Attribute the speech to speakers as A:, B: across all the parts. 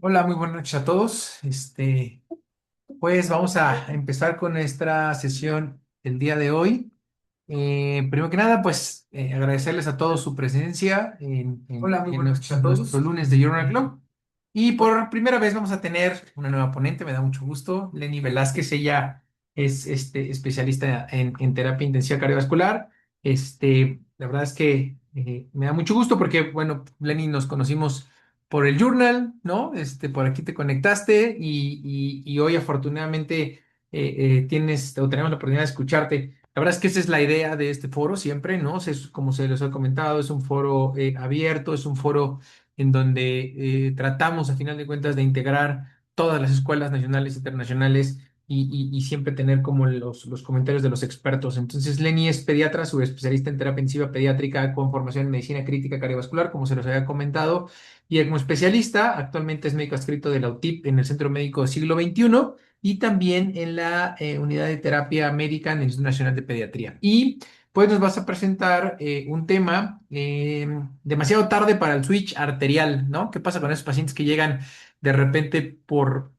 A: Hola, muy buenas noches a todos. Pues vamos a empezar con nuestra sesión el día de hoy. Primero que nada, pues agradecerles a todos su presencia
B: Hola, muy
A: en
B: buenas noches a
A: nuestro
B: todos.
A: lunes de Journal Club. Y por primera vez vamos a tener una nueva ponente, me da mucho gusto, Lenny Velázquez. Ella es especialista en terapia intensiva cardiovascular. La verdad es que me da mucho gusto porque, bueno, Lenny, nos conocimos por el Journal, ¿no? Por aquí te conectaste y hoy afortunadamente tienes o tenemos la oportunidad de escucharte. La verdad es que esa es la idea de este foro siempre, ¿no? Como se les ha comentado, es un foro abierto, es un foro en donde tratamos, a final de cuentas, de integrar todas las escuelas nacionales e internacionales y siempre tener como los comentarios de los expertos. Entonces, Lenny es pediatra, subespecialista en terapia intensiva pediátrica con formación en medicina crítica cardiovascular, como se los había comentado, y como especialista, actualmente es médico adscrito de la UTIP en el Centro Médico del Siglo XXI y también en la unidad de terapia médica en el Instituto Nacional de Pediatría. Y pues nos vas a presentar un tema demasiado tarde para el switch arterial, ¿no? ¿Qué pasa con esos pacientes que llegan de repente por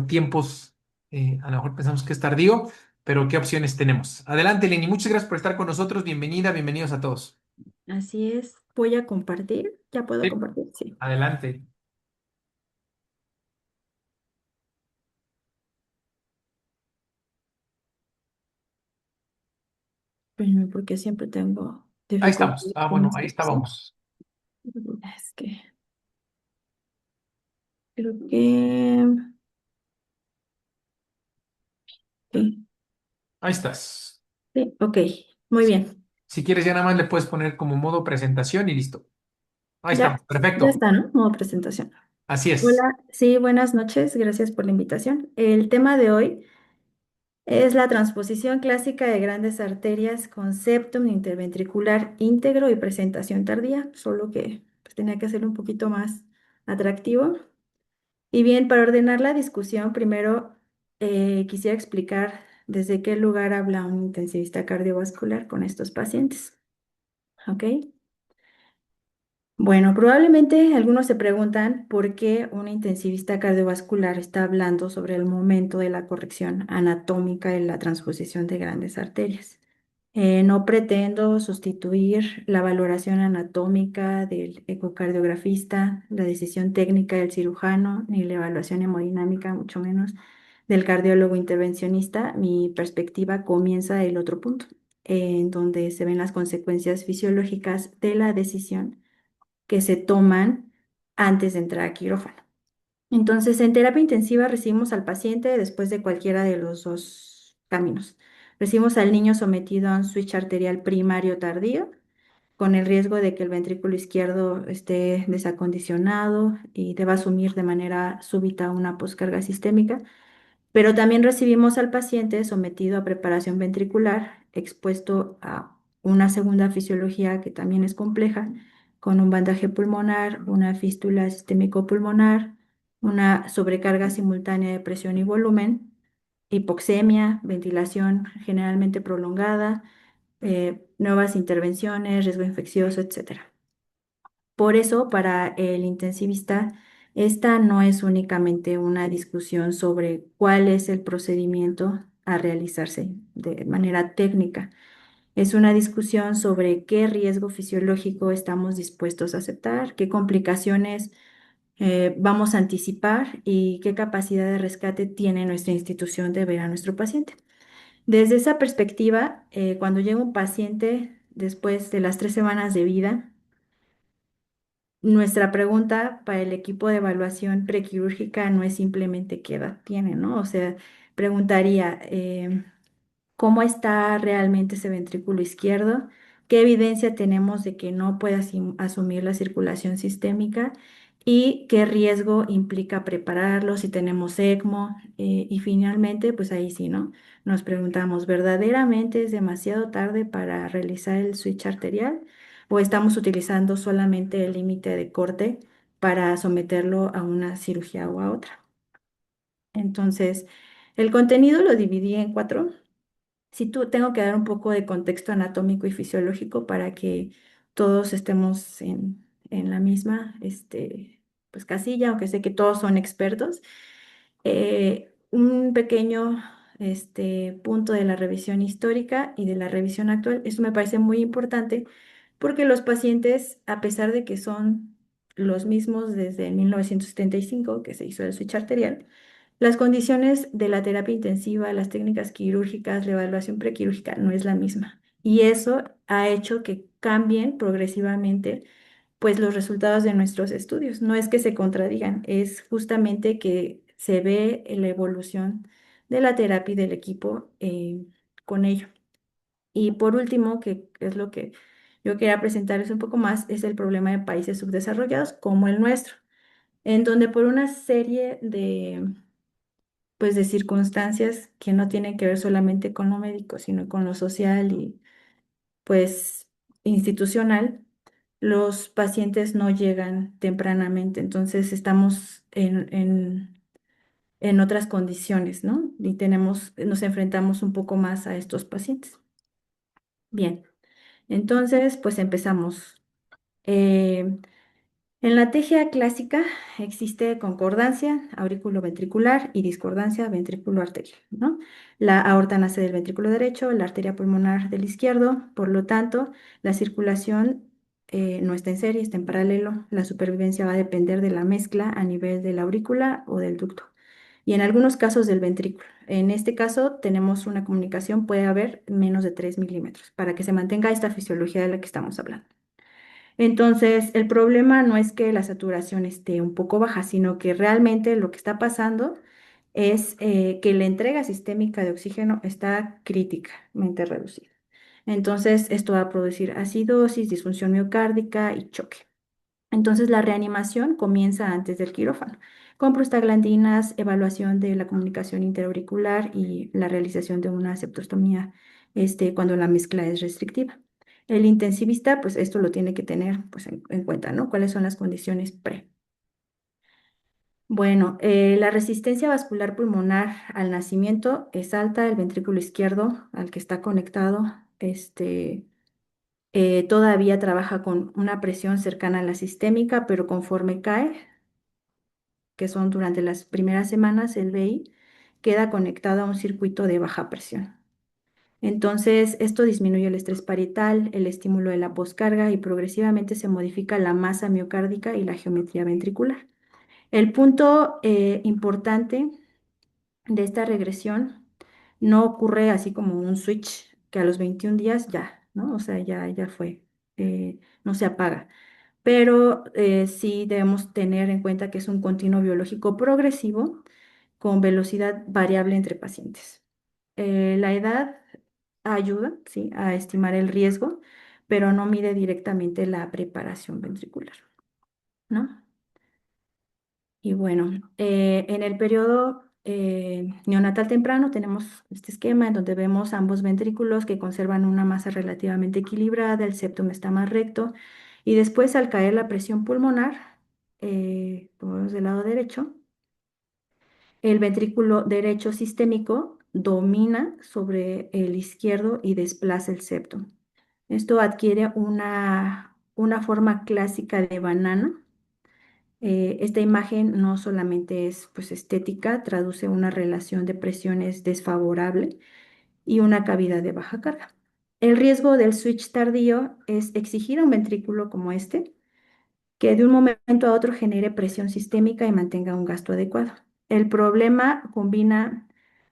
A: tiempos, a lo mejor pensamos que es tardío, pero qué opciones tenemos? Adelante, Lenny, muchas gracias por estar con nosotros. Bienvenida, bienvenidos a todos.
B: Así es. Voy a compartir. ¿Ya puedo
A: Sí.
B: compartir? Sí.
A: Adelante.
B: Espérenme, porque siempre tengo
A: Ahí estamos.
B: dificultades
A: Ah,
B: con
A: bueno, ahí
B: esto. ¿Sí?
A: estábamos.
B: Es que creo que... Sí,
A: Ahí estás.
B: sí, ok. Muy bien.
A: Si quieres, ya nada más le puedes poner como modo presentación y listo. Ahí estamos.
B: Ya
A: Perfecto.
B: está, ¿no? Modo presentación.
A: Así es.
B: Hola, sí, buenas noches. Gracias por la invitación. El tema de hoy es la transposición clásica de grandes arterias con septum interventricular íntegro y presentación tardía, solo que pues, tenía que hacerlo un poquito más atractivo. Y bien, para ordenar la discusión, primero quisiera explicar desde qué lugar habla un intensivista cardiovascular con estos pacientes. ¿Ok? Bueno, probablemente algunos se preguntan por qué un intensivista cardiovascular está hablando sobre el momento de la corrección anatómica y la transposición de grandes arterias. No pretendo sustituir la valoración anatómica del ecocardiografista, la decisión técnica del cirujano, ni la evaluación hemodinámica, mucho menos del cardiólogo intervencionista. Mi perspectiva comienza del otro punto, en donde se ven las consecuencias fisiológicas de la decisión que se toman antes de entrar a quirófano. Entonces, en terapia intensiva recibimos al paciente después de cualquiera de los dos caminos. Recibimos al niño sometido a un switch arterial primario tardío, con el riesgo de que el ventrículo izquierdo esté desacondicionado y deba asumir de manera súbita una poscarga sistémica. Pero también recibimos al paciente sometido a preparación ventricular, expuesto a una segunda fisiología que también es compleja, con un bandaje pulmonar, una fístula sistémico-pulmonar, una sobrecarga simultánea de presión y volumen, hipoxemia, ventilación generalmente prolongada, nuevas intervenciones, riesgo infeccioso, etcétera. Por eso, para el intensivista, esta no es únicamente una discusión sobre cuál es el procedimiento a realizarse de manera técnica. Es una discusión sobre qué riesgo fisiológico estamos dispuestos a aceptar, qué complicaciones vamos a anticipar y qué capacidad de rescate tiene nuestra institución de ver a nuestro paciente. Desde esa perspectiva, cuando llega un paciente después de las 3 semanas de vida, nuestra pregunta para el equipo de evaluación prequirúrgica no es simplemente qué edad tiene, ¿no? O sea, preguntaría, ¿cómo está realmente ese ventrículo izquierdo? ¿Qué evidencia tenemos de que no puede asumir la circulación sistémica? ¿Y qué riesgo implica prepararlo si tenemos ECMO? Y finalmente, pues ahí sí, ¿no? Nos preguntamos, ¿verdaderamente es demasiado tarde para realizar el switch arterial? ¿O estamos utilizando solamente el límite de corte para someterlo a una cirugía o a otra? Entonces, el contenido lo dividí en cuatro. Si tú tengo que dar un poco de contexto anatómico y fisiológico para que todos estemos en la misma pues casilla, aunque sé que todos son expertos. Un pequeño punto de la revisión histórica y de la revisión actual. Eso me parece muy importante porque los pacientes, a pesar de que son los mismos desde 1975, que se hizo el switch arterial, las condiciones de la terapia intensiva, las técnicas quirúrgicas, la evaluación prequirúrgica no es la misma. Y eso ha hecho que cambien progresivamente pues los resultados de nuestros estudios. No es que se contradigan, es justamente que se ve la evolución de la terapia y del equipo con ello. Y por último, que es lo que yo quería presentarles un poco más, es el problema de países subdesarrollados como el nuestro, en donde por una serie pues, de circunstancias que no tienen que ver solamente con lo médico, sino con lo social y pues institucional, los pacientes no llegan tempranamente, entonces estamos en otras condiciones, ¿no? Y nos enfrentamos un poco más a estos pacientes. Bien, entonces pues empezamos. Eh, En la TGA clásica existe concordancia auriculoventricular y discordancia ventrículo-arterial, ¿no? La aorta nace del ventrículo derecho, la arteria pulmonar del izquierdo, por lo tanto, la circulación no está en serie, está en paralelo. La supervivencia va a depender de la mezcla a nivel de la aurícula o del ducto y en algunos casos del ventrículo. En este caso tenemos una comunicación, puede haber menos de 3 milímetros para que se mantenga esta fisiología de la que estamos hablando. Entonces, el problema no es que la saturación esté un poco baja, sino que realmente lo que está pasando es que la entrega sistémica de oxígeno está críticamente reducida. Entonces, esto va a producir acidosis, disfunción miocárdica y choque. Entonces, la reanimación comienza antes del quirófano, con prostaglandinas, evaluación de la comunicación interauricular y la realización de una septostomía cuando la mezcla es restrictiva. El intensivista, pues esto lo tiene que tener pues, en cuenta, ¿no? ¿Cuáles son las condiciones pre? Bueno, la resistencia vascular pulmonar al nacimiento es alta, el ventrículo izquierdo al que está conectado, todavía trabaja con una presión cercana a la sistémica, pero conforme cae, que son durante las primeras semanas, el BI queda conectado a un circuito de baja presión. Entonces, esto disminuye el estrés parietal, el estímulo de la poscarga y progresivamente se modifica la masa miocárdica y la geometría ventricular. El punto importante de esta regresión no ocurre así como un switch que a los 21 días ya, ¿no? O sea, ya fue, no se apaga, pero sí debemos tener en cuenta que es un continuo biológico progresivo con velocidad variable entre pacientes. La edad ayuda, ¿sí?, a estimar el riesgo, pero no mide directamente la preparación ventricular, ¿no? Y bueno, en el periodo neonatal temprano tenemos este esquema en donde vemos ambos ventrículos que conservan una masa relativamente equilibrada, el septum está más recto y después al caer la presión pulmonar, como vemos del lado derecho, el ventrículo derecho sistémico domina sobre el izquierdo y desplaza el septum. Esto adquiere una forma clásica de banana. Esta imagen no solamente es pues, estética, traduce una relación de presiones desfavorable y una cavidad de baja carga. El riesgo del switch tardío es exigir a un ventrículo como este que de un momento a otro genere presión sistémica y mantenga un gasto adecuado. El problema combina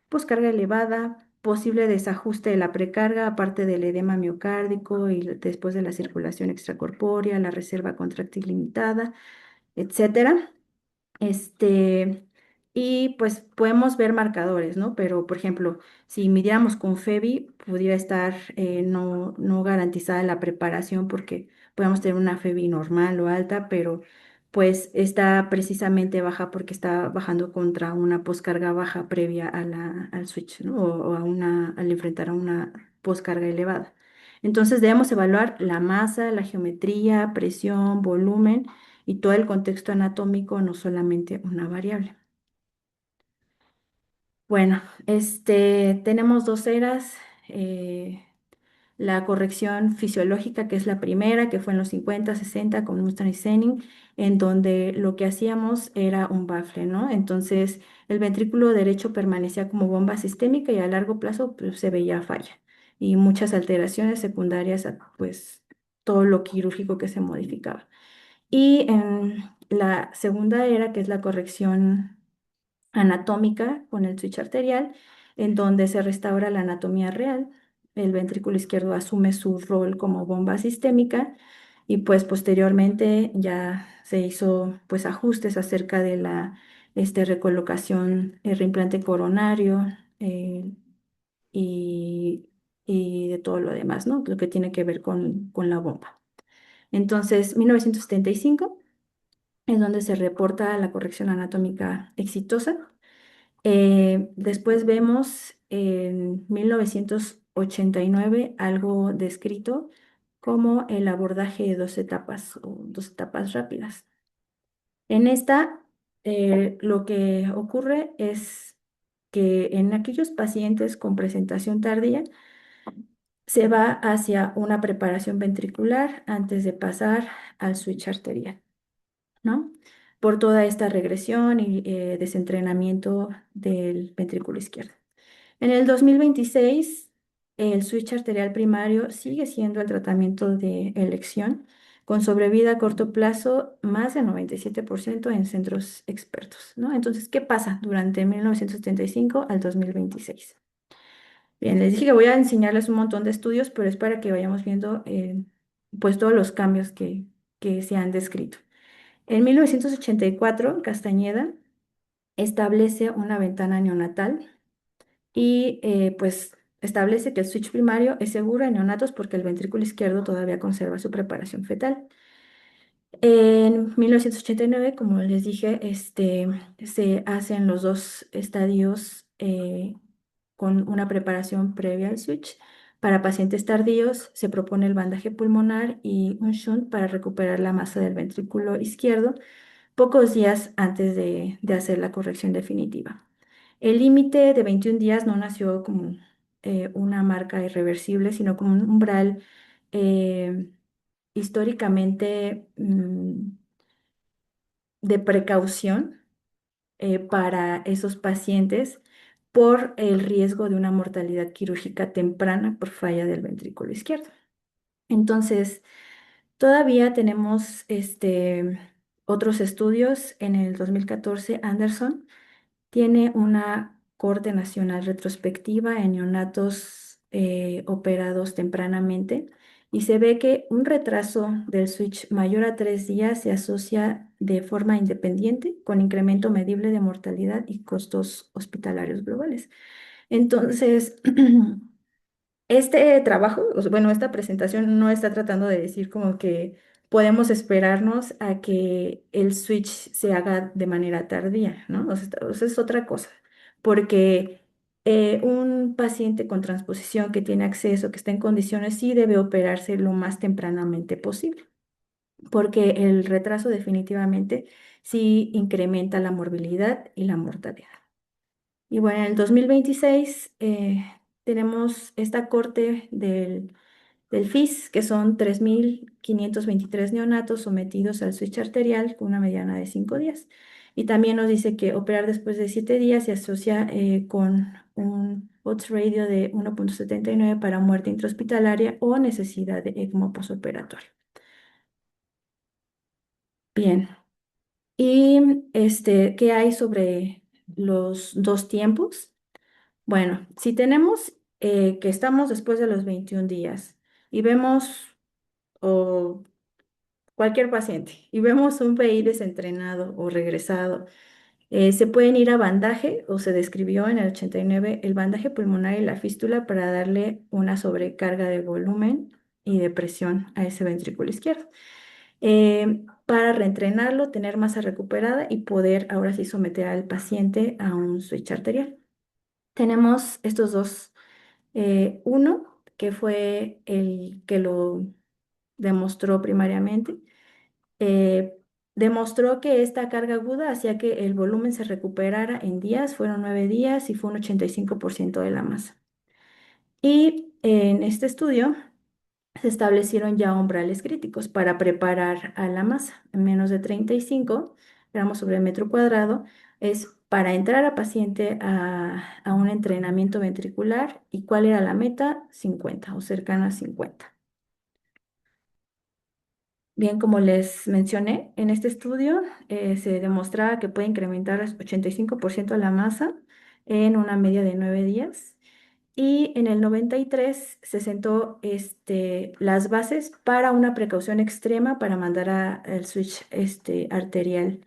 B: pues, carga elevada, posible desajuste de la precarga, aparte del edema miocárdico y después de la circulación extracorpórea, la reserva contráctil limitada, etcétera. Este, y pues podemos ver marcadores, ¿no? Pero, por ejemplo, si midiéramos con FEBI, pudiera estar no garantizada la preparación porque podemos tener una FEBI normal o alta, pero pues está precisamente baja porque está bajando contra una poscarga baja previa al switch, ¿no? O al enfrentar a una poscarga elevada. Entonces debemos evaluar la masa, la geometría, presión, volumen y todo el contexto anatómico, no solamente una variable. Bueno, tenemos dos eras. eh, la corrección fisiológica, que es la primera, que fue en los 50, 60 con Mustang y Senning, en donde lo que hacíamos era un bafle, ¿no? Entonces, el ventrículo derecho permanecía como bomba sistémica y a largo plazo pues, se veía falla y muchas alteraciones secundarias a pues, todo lo quirúrgico que se modificaba. Y en la segunda era, que es la corrección anatómica con el switch arterial, en donde se restaura la anatomía real. El ventrículo izquierdo asume su rol como bomba sistémica y pues posteriormente ya se hizo pues ajustes acerca de la recolocación, el reimplante coronario eh, y, y de todo lo demás, ¿no? Lo que tiene que ver con la bomba. Entonces, 1975 es donde se reporta la corrección anatómica exitosa. Después vemos en 1989 algo descrito como el abordaje de dos etapas o dos etapas rápidas. En esta, lo que ocurre es que en aquellos pacientes con presentación tardía se va hacia una preparación ventricular antes de pasar al switch arterial, ¿no? Por toda esta regresión y desentrenamiento del ventrículo izquierdo. En el 2026, el switch arterial primario sigue siendo el tratamiento de elección, con sobrevida a corto plazo más del 97% en centros expertos, ¿no? Entonces, ¿qué pasa durante 1975 al 2026? Bien, les dije que voy a enseñarles un montón de estudios, pero es para que vayamos viendo pues todos los cambios que se han descrito. En 1984, Castañeda establece una ventana neonatal y pues establece que el switch primario es seguro en neonatos porque el ventrículo izquierdo todavía conserva su preparación fetal. En 1989, como les dije, se hacen los dos estadios con una preparación previa al switch. Para pacientes tardíos se propone el bandaje pulmonar y un shunt para recuperar la masa del ventrículo izquierdo pocos días antes de hacer la corrección definitiva. El límite de 21 días no nació como una marca irreversible, sino como un umbral eh, históricamente de precaución para esos pacientes por el riesgo de una mortalidad quirúrgica temprana por falla del ventrículo izquierdo. Entonces, todavía tenemos otros estudios. En el 2014, Anderson tiene una corte nacional retrospectiva en neonatos operados tempranamente y se ve que un retraso del switch mayor a 3 días se asocia de forma independiente con incremento medible de mortalidad y costos hospitalarios globales. Entonces, este trabajo, o sea, bueno, esta presentación no está tratando de decir como que podemos esperarnos a que el switch se haga de manera tardía, ¿no? O sea, es otra cosa, porque un paciente con transposición que tiene acceso, que está en condiciones, sí debe operarse lo más tempranamente posible, porque el retraso definitivamente sí incrementa la morbilidad y la mortalidad. Y bueno, en el 2026 tenemos esta corte del FIS, que son 3.523 neonatos sometidos al switch arterial con una mediana de 5 días. Y también nos dice que operar después de 7 días se asocia con un odds ratio de 1,79 para muerte intrahospitalaria o necesidad de ECMO posoperatorio. Bien, y ¿qué hay sobre los dos tiempos? Bueno, si tenemos que estamos después de los 21 días y vemos, o cualquier paciente, y vemos un PI desentrenado o regresado, se pueden ir a bandaje, o se describió en el 89 el bandaje pulmonar y la fístula para darle una sobrecarga de volumen y de presión a ese ventrículo izquierdo. Para reentrenarlo, tener masa recuperada y poder ahora sí someter al paciente a un switch arterial. Tenemos estos dos. Uno, que fue el que lo demostró primariamente, eh, demostró que esta carga aguda hacía que el volumen se recuperara en días, fueron 9 días y fue un 85% de la masa. Y En este estudio se establecieron ya umbrales críticos para preparar a la masa. En menos de 35 gramos sobre metro cuadrado es para entrar a paciente a un entrenamiento ventricular. ¿Y cuál era la meta? 50 o cercana a 50. Bien, como les mencioné, en este estudio se demostraba que puede incrementar 85% la masa en una media de 9 días. Y en el 93 se sentó las bases para una precaución extrema para mandar al switch arterial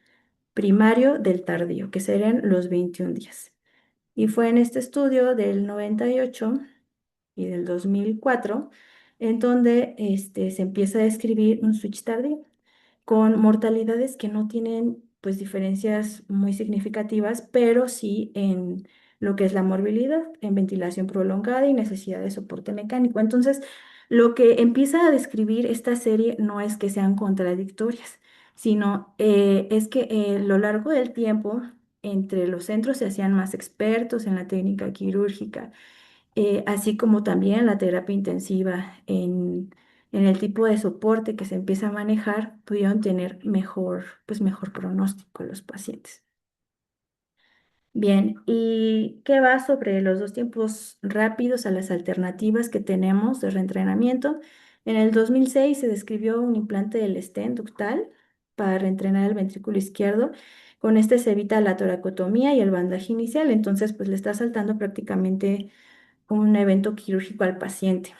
B: primario del tardío, que serían los 21 días. Y fue en este estudio del 98 y del 2004 en donde se empieza a describir un switch tardío con mortalidades que no tienen pues diferencias muy significativas, pero sí en lo que es la morbilidad, en ventilación prolongada y necesidad de soporte mecánico. Entonces, lo que empieza a describir esta serie no es que sean contradictorias, sino es que a lo largo del tiempo, entre los centros se hacían más expertos en la técnica quirúrgica, así como también la terapia intensiva en el tipo de soporte que se empieza a manejar, pudieron tener pues mejor pronóstico los pacientes. Bien, ¿y qué va sobre los dos tiempos rápidos a las alternativas que tenemos de reentrenamiento? En el 2006 se describió un implante del stent ductal para reentrenar el ventrículo izquierdo. Con este se evita la toracotomía y el bandaje inicial, entonces pues le está saltando prácticamente un evento quirúrgico al paciente,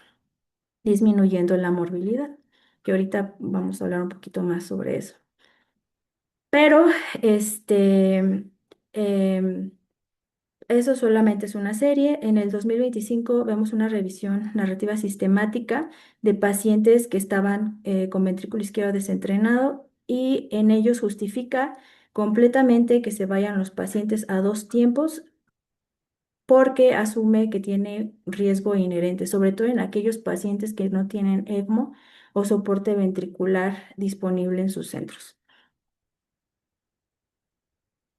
B: disminuyendo la morbilidad, que ahorita vamos a hablar un poquito más sobre eso. Pero em, eso solamente es una serie. En el 2025 vemos una revisión narrativa sistemática de pacientes que estaban con ventrículo izquierdo desentrenado y en ellos justifica completamente que se vayan los pacientes a dos tiempos porque asume que tiene riesgo inherente, sobre todo en aquellos pacientes que no tienen ECMO o soporte ventricular disponible en sus centros.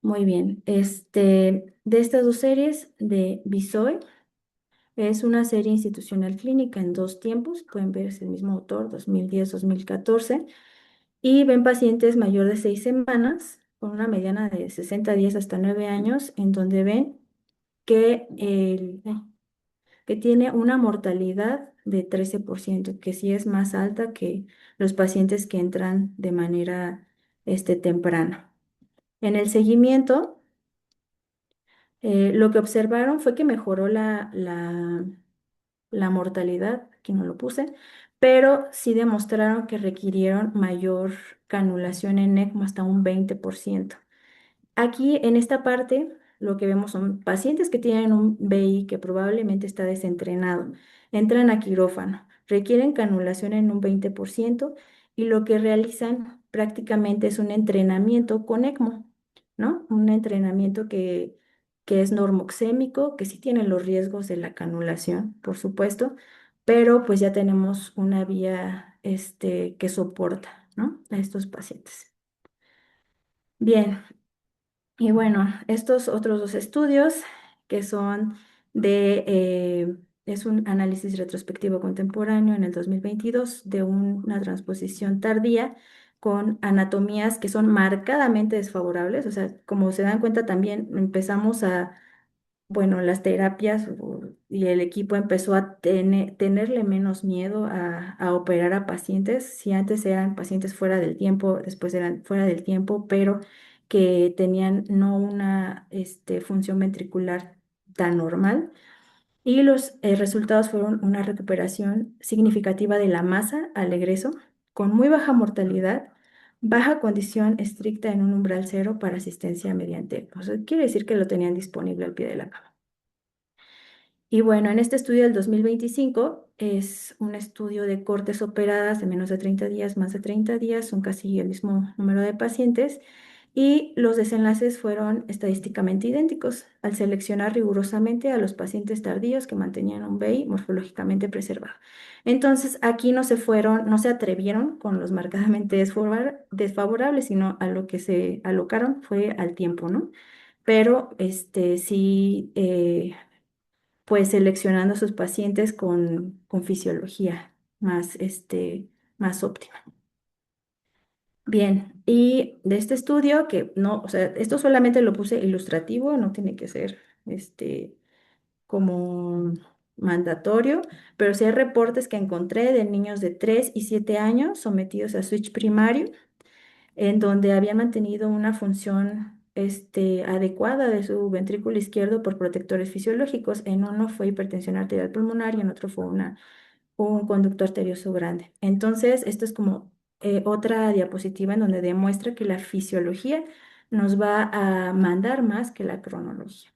B: Muy bien, de estas dos series de Bisoy, es una serie institucional clínica en dos tiempos, pueden ver es el mismo autor, 2010-2014, y ven pacientes mayor de 6 semanas, con una mediana de 60 días hasta 9 años, en donde ven que que tiene una mortalidad de 13%, que sí es más alta que los pacientes que entran de manera temprana. En el seguimiento, lo que observaron fue que mejoró la mortalidad, aquí no lo puse, pero sí demostraron que requirieron mayor canulación en ECMO hasta un 20%. Aquí en esta parte lo que vemos son pacientes que tienen un BI que probablemente está desentrenado, entran a quirófano, requieren canulación en un 20% y lo que realizan prácticamente es un entrenamiento con ECMO, ¿no? Un entrenamiento que es normoxémico, que sí tiene los riesgos de la canulación, por supuesto, pero pues ya tenemos una vía que soporta, ¿no? A estos pacientes. Bien, y bueno, estos otros dos estudios que son es un análisis retrospectivo contemporáneo en el 2022 de una transposición tardía con anatomías que son marcadamente desfavorables. O sea, como se dan cuenta también empezamos bueno, las terapias y el equipo empezó a tenerle menos miedo a operar a pacientes. Si antes eran pacientes fuera del tiempo, después eran fuera del tiempo, pero que tenían no una función ventricular tan normal. Y los resultados fueron una recuperación significativa de la masa al egreso, con muy baja mortalidad, baja condición estricta en un umbral cero para asistencia mediante. O sea, quiere decir que lo tenían disponible al pie de la cama. Y bueno, en este estudio del 2025 es un estudio de cortes operadas de menos de 30 días, más de 30 días, son casi el mismo número de pacientes y los desenlaces fueron estadísticamente idénticos al seleccionar rigurosamente a los pacientes tardíos que mantenían un BI morfológicamente preservado. Entonces, aquí no se atrevieron con los marcadamente desfavorables, sino a lo que se alocaron fue al tiempo, ¿no? Pero sí pues seleccionando a sus pacientes con fisiología más, más óptima. Bien, y de este estudio, que no, o sea, esto solamente lo puse ilustrativo, no tiene que ser como mandatorio, pero sí hay reportes que encontré de niños de 3 y 7 años sometidos a switch primario, en donde habían mantenido una función adecuada de su ventrículo izquierdo por protectores fisiológicos. En uno fue hipertensión arterial pulmonar y en otro fue un conducto arterioso grande. Entonces, esto es como otra diapositiva en donde demuestra que la fisiología nos va a mandar más que la cronología.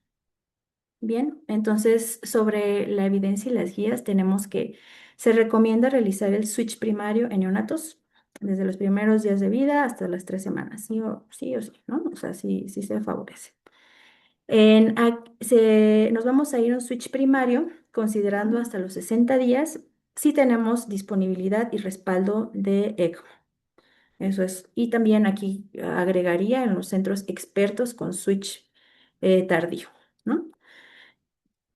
B: Bien, entonces sobre la evidencia y las guías tenemos que se recomienda realizar el switch primario en neonatos desde los primeros días de vida hasta las 3 semanas, sí o sí, ¿no? O sea, sí, sí se favorece. Nos vamos a ir a un switch primario considerando hasta los 60 días si tenemos disponibilidad y respaldo de ECMO. Eso es. Y también aquí agregaría en los centros expertos con switch tardío, ¿no?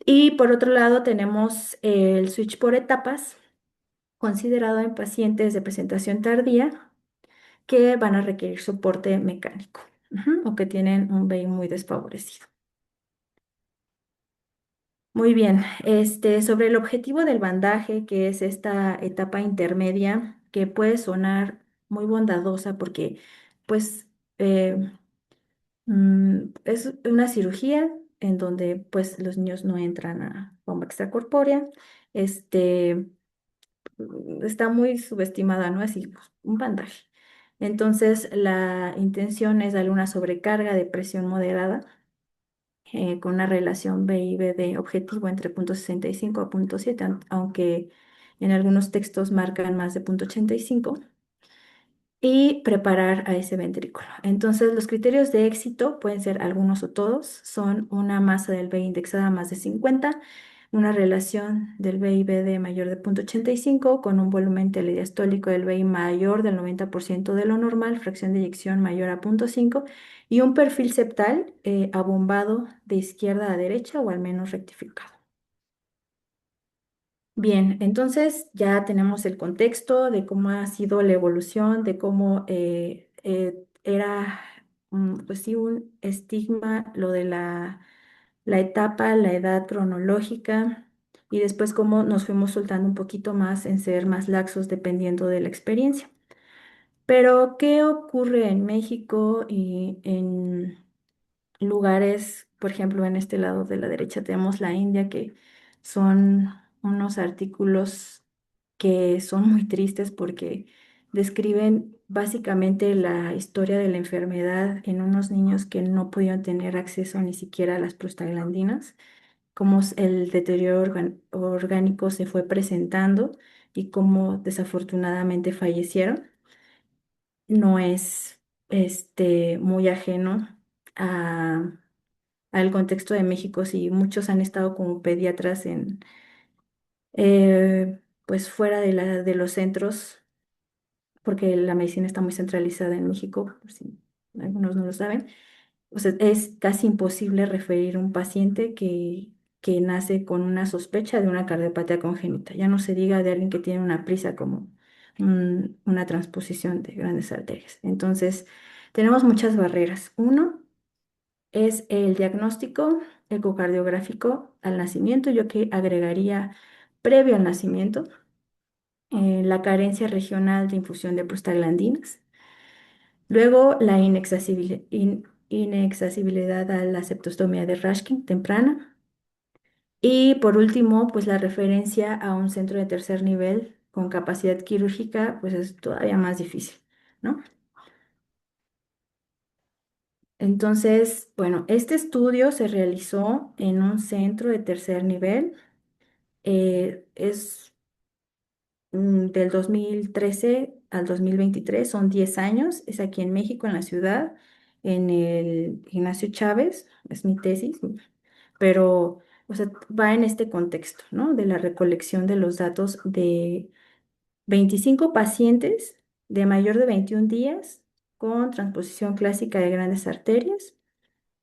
B: Y por otro lado tenemos el switch por etapas, considerado en pacientes de presentación tardía que van a requerir soporte mecánico, o que tienen un BI muy desfavorecido. Muy bien, sobre el objetivo del bandaje, que es esta etapa intermedia, que puede sonar muy bondadosa porque, pues, eh, es una cirugía en donde, pues, los niños no entran a bomba extracorpórea. Este, Está muy subestimada, ¿no? Así, pues, un bandaje. Entonces, la intención es darle una sobrecarga de presión moderada con una relación B y B de objetivo entre 0,65 a 0,7, aunque en algunos textos marcan más de 0,85 y preparar a ese ventrículo. Entonces, los criterios de éxito pueden ser algunos o todos. Son una masa del B indexada a más de 50, una relación del BIB de mayor de 0,85 con un volumen telediastólico del BI mayor del 90% de lo normal, fracción de eyección mayor a 0,5 y un perfil septal abombado de izquierda a derecha o al menos rectificado. Bien, entonces ya tenemos el contexto de cómo ha sido la evolución, de cómo era, pues sí, un estigma lo de la etapa, la edad cronológica, y después cómo nos fuimos soltando un poquito más en ser más laxos dependiendo de la experiencia. Pero, ¿qué ocurre en México y en lugares, por ejemplo, en este lado de la derecha tenemos la India, que son unos artículos que son muy tristes porque describen básicamente la historia de la enfermedad en unos niños que no pudieron tener acceso ni siquiera a las prostaglandinas, cómo el deterioro orgánico se fue presentando y cómo desafortunadamente fallecieron. No es muy ajeno a al contexto de México, si muchos han estado como pediatras pues fuera de los centros, porque la medicina está muy centralizada en México, por si algunos no lo saben. O sea, es casi imposible referir un paciente que nace con una sospecha de una cardiopatía congénita. Ya no se diga de alguien que tiene una prisa como una transposición de grandes arterias. Entonces, tenemos muchas barreras. Uno, es el diagnóstico ecocardiográfico al nacimiento. Yo que agregaría previo al nacimiento, la carencia regional de infusión de prostaglandinas. Luego, la inaccesibilidad a la septostomía de Rashkin temprana. Y por último, pues la referencia a un centro de tercer nivel con capacidad quirúrgica, pues es todavía más difícil, ¿no? Entonces, bueno, este estudio se realizó en un centro de tercer nivel. Es del 2013 al 2023, son 10 años. Es aquí en México, en la ciudad, en el Ignacio Chávez, es mi tesis, pero o sea, va en este contexto, ¿no? De la recolección de los datos de 25 pacientes de mayor de 21 días con transposición clásica de grandes arterias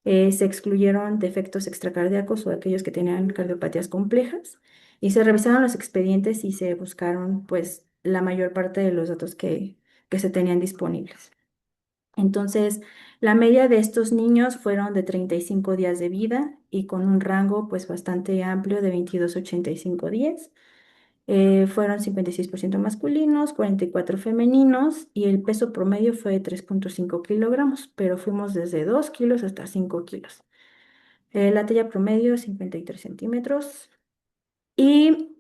B: Se excluyeron defectos extracardíacos o aquellos que tenían cardiopatías complejas y se revisaron los expedientes y se buscaron pues la mayor parte de los datos que se tenían disponibles. Entonces, la media de estos niños fueron de 35 días de vida y con un rango pues bastante amplio de 22 a 85 días. Fueron 56% masculinos, 44 femeninos y el peso promedio fue de 3,5 kilogramos, pero fuimos desde 2 kilos hasta 5 kilos. La talla promedio 53 centímetros y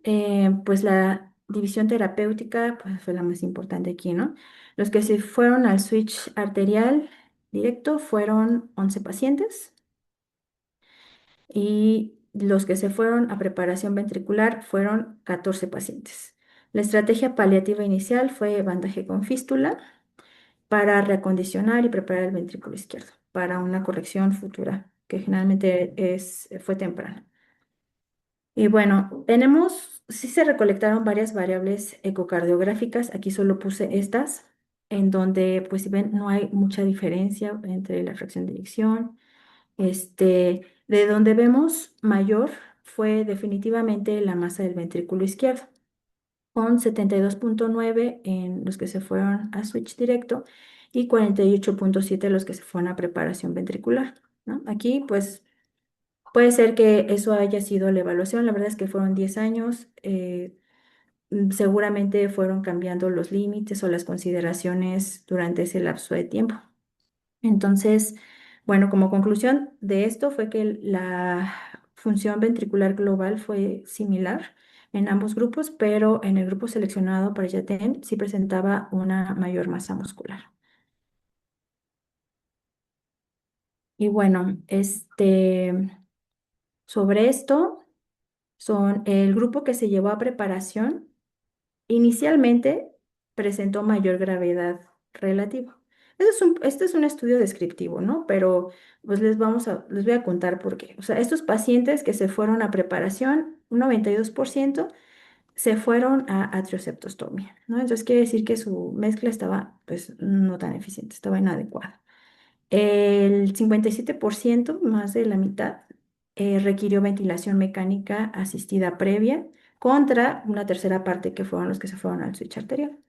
B: pues la división terapéutica pues, fue la más importante aquí, ¿no? Los que se fueron al switch arterial directo fueron 11 pacientes y los que se fueron a preparación ventricular fueron 14 pacientes. La estrategia paliativa inicial fue bandaje con fístula para reacondicionar y preparar el ventrículo izquierdo para una corrección futura, que generalmente fue temprana. Y bueno, sí se recolectaron varias variables ecocardiográficas, aquí solo puse estas, en donde pues si ven no hay mucha diferencia entre la fracción de eyección. De donde vemos mayor fue definitivamente la masa del ventrículo izquierdo, con 72,9 en los que se fueron a switch directo y 48,7 los que se fueron a preparación ventricular, ¿no? Aquí pues puede ser que eso haya sido la evaluación, la verdad es que fueron 10 años, seguramente fueron cambiando los límites o las consideraciones durante ese lapso de tiempo. Entonces, bueno, como conclusión de esto fue que la función ventricular global fue similar en ambos grupos, pero en el grupo seleccionado para Yaten sí presentaba una mayor masa muscular. Y bueno, sobre esto son el grupo que se llevó a preparación. Inicialmente presentó mayor gravedad relativa. Este es un estudio descriptivo, ¿no? Pero pues les voy a contar por qué. O sea, estos pacientes que se fueron a preparación, un 92% se fueron a atrioseptostomía, ¿no? Entonces quiere decir que su mezcla estaba pues no tan eficiente, estaba inadecuada. El 57%, más de la mitad, requirió ventilación mecánica asistida previa contra una tercera parte que fueron los que se fueron al switch arterial.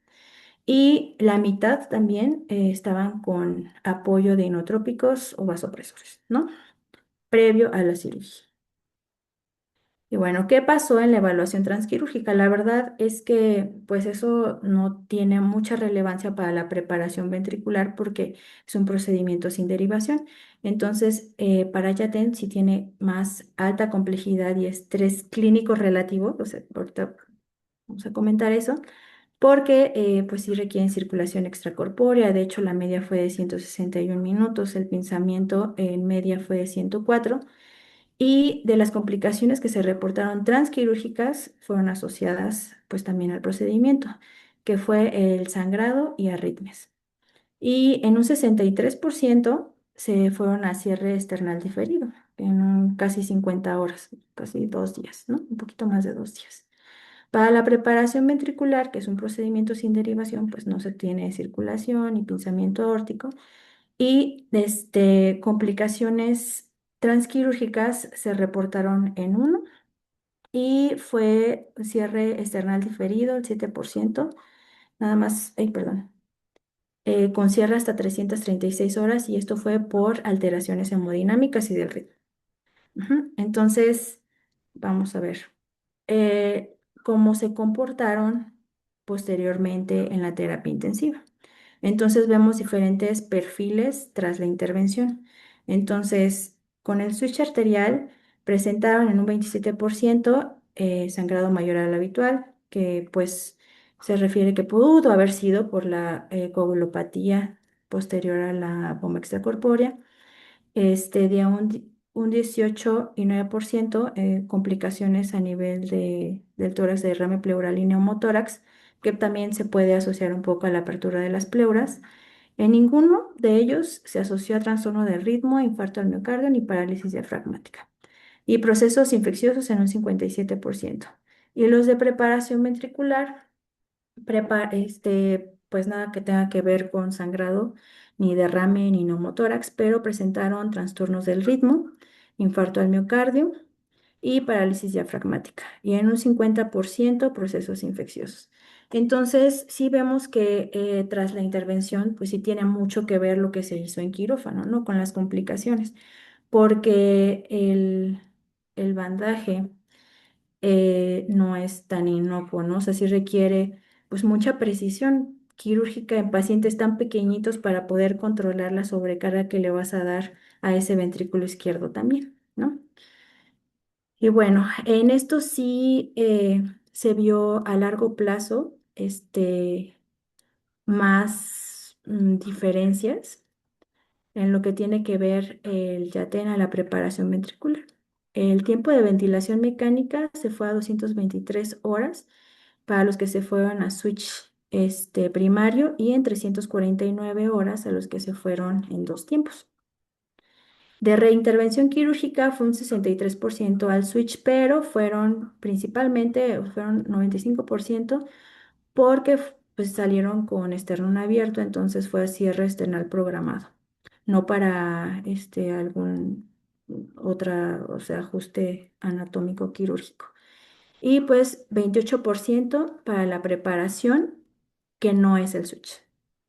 B: Y la mitad también estaban con apoyo de inotrópicos o vasopresores, ¿no? Previo a la cirugía. Y bueno, ¿qué pasó en la evaluación transquirúrgica? La verdad es que pues eso no tiene mucha relevancia para la preparación ventricular porque es un procedimiento sin derivación. Entonces, para Yaten sí tiene más alta complejidad y estrés clínico relativo, o sea, ahorita vamos a comentar eso, porque pues sí requieren circulación extracorpórea. De hecho, la media fue de 161 minutos, el pinzamiento en media fue de 104 y de las complicaciones que se reportaron transquirúrgicas fueron asociadas pues también al procedimiento, que fue el sangrado y arritmias. Y en un 63% se fueron a cierre external diferido, casi 50 horas, casi 2 días, ¿no? Un poquito más de 2 días. Para la preparación ventricular, que es un procedimiento sin derivación, pues no se tiene circulación ni pinzamiento aórtico, y complicaciones transquirúrgicas se reportaron en uno y fue cierre external diferido, el 7%, nada más, ay, perdón, con cierre hasta 336 horas y esto fue por alteraciones hemodinámicas y del ritmo. Ujú. Entonces, vamos a ver cómo se comportaron posteriormente en la terapia intensiva. Entonces vemos diferentes perfiles tras la intervención. Entonces, con el switch arterial presentaron en un 27% sangrado mayor al habitual, que pues se refiere que pudo haber sido por la coagulopatía posterior a la bomba extracorpórea. De un 18,9% complicaciones a nivel del tórax de derrame pleural y neumotórax, que también se puede asociar un poco a la apertura de las pleuras. En ninguno de ellos se asoció a trastorno de ritmo, infarto al miocardio ni parálisis diafragmática. Y procesos infecciosos en un 57%. Y los de preparación ventricular pues nada que tenga que ver con sangrado, ni derrame, ni neumotórax, pero presentaron trastornos del ritmo, infarto al miocardio y parálisis diafragmática, y en un 50% procesos infecciosos. Entonces, sí vemos que tras la intervención, pues sí tiene mucho que ver lo que se hizo en quirófano, ¿no? Con las complicaciones, porque el bandaje no es tan inocuo, ¿no? O sea, sí requiere pues mucha precisión quirúrgica en pacientes tan pequeñitos para poder controlar la sobrecarga que le vas a dar a ese ventrículo izquierdo también, ¿no? Y bueno, en esto sí se vio a largo plazo más diferencias en lo que tiene que ver el yatén a la preparación ventricular. El tiempo de ventilación mecánica se fue a 223 horas para los que se fueron a switch primario y en 349 horas a los que se fueron en dos tiempos. De reintervención quirúrgica fue un 63% al switch, pero fueron 95% porque pues, salieron con esternón abierto, entonces fue cierre esternal programado, no para algún otra, o sea, ajuste anatómico quirúrgico. Y pues 28% para la preparación, que no es el switch.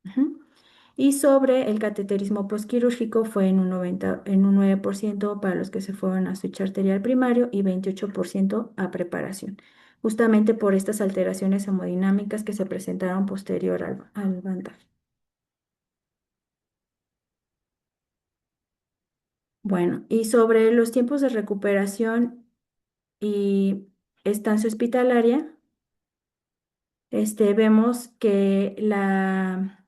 B: Ujú. Y sobre el cateterismo postquirúrgico fue en un 9% para los que se fueron a switch arterial primario y 28% a preparación, justamente por estas alteraciones hemodinámicas que se presentaron posterior al bandaje. Bueno, y sobre los tiempos de recuperación y estancia hospitalaria, vemos que la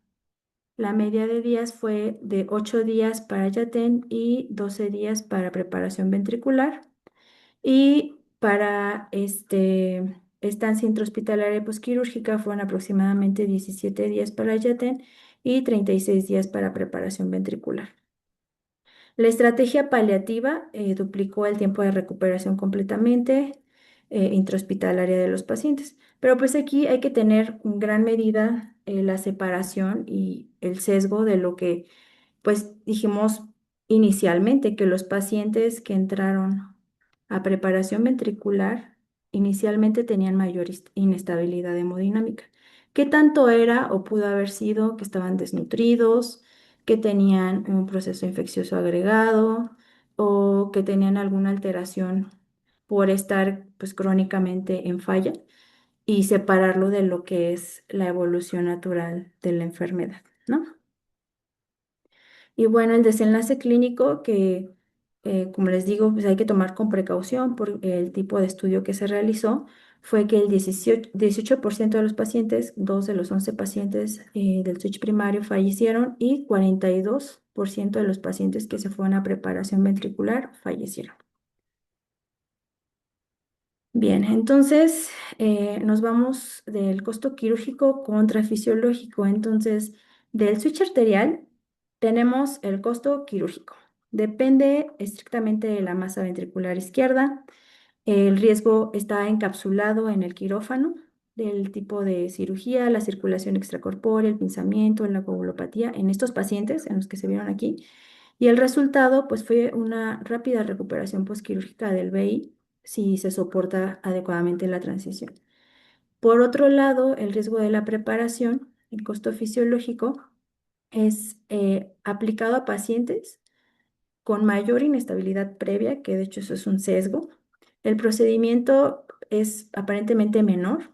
B: media de días fue de 8 días para Yatén y 12 días para preparación ventricular. Y para estancia intrahospitalaria posquirúrgica fueron aproximadamente 17 días para Yatén y 36 días para preparación ventricular. La estrategia paliativa duplicó el tiempo de recuperación completamente intrahospitalaria de los pacientes. Pero pues aquí hay que tener en gran medida la separación y el sesgo de lo que pues dijimos inicialmente, que los pacientes que entraron a preparación ventricular inicialmente tenían mayor inestabilidad hemodinámica. ¿Qué tanto era o pudo haber sido que estaban desnutridos, que tenían un proceso infeccioso agregado o que tenían alguna alteración por estar pues crónicamente en falla y separarlo de lo que es la evolución natural de la enfermedad, ¿no? Y bueno, el desenlace clínico que, como les digo, pues hay que tomar con precaución por el tipo de estudio que se realizó, fue que el 18% de los pacientes, 2 de los 11 pacientes del switch primario fallecieron y 42% de los pacientes que se fueron a preparación ventricular fallecieron. Bien, entonces nos vamos del costo quirúrgico contra fisiológico. Entonces, del switch arterial tenemos el costo quirúrgico. Depende estrictamente de la masa ventricular izquierda. El riesgo está encapsulado en el quirófano, del tipo de cirugía, la circulación extracorpórea, el pinzamiento, la coagulopatía en estos pacientes, en los que se vieron aquí. Y el resultado, pues, fue una rápida recuperación posquirúrgica del VI si se soporta adecuadamente la transición. Por otro lado, el riesgo de la preparación, el costo fisiológico, es aplicado a pacientes con mayor inestabilidad previa, que de hecho eso es un sesgo. El procedimiento es aparentemente menor,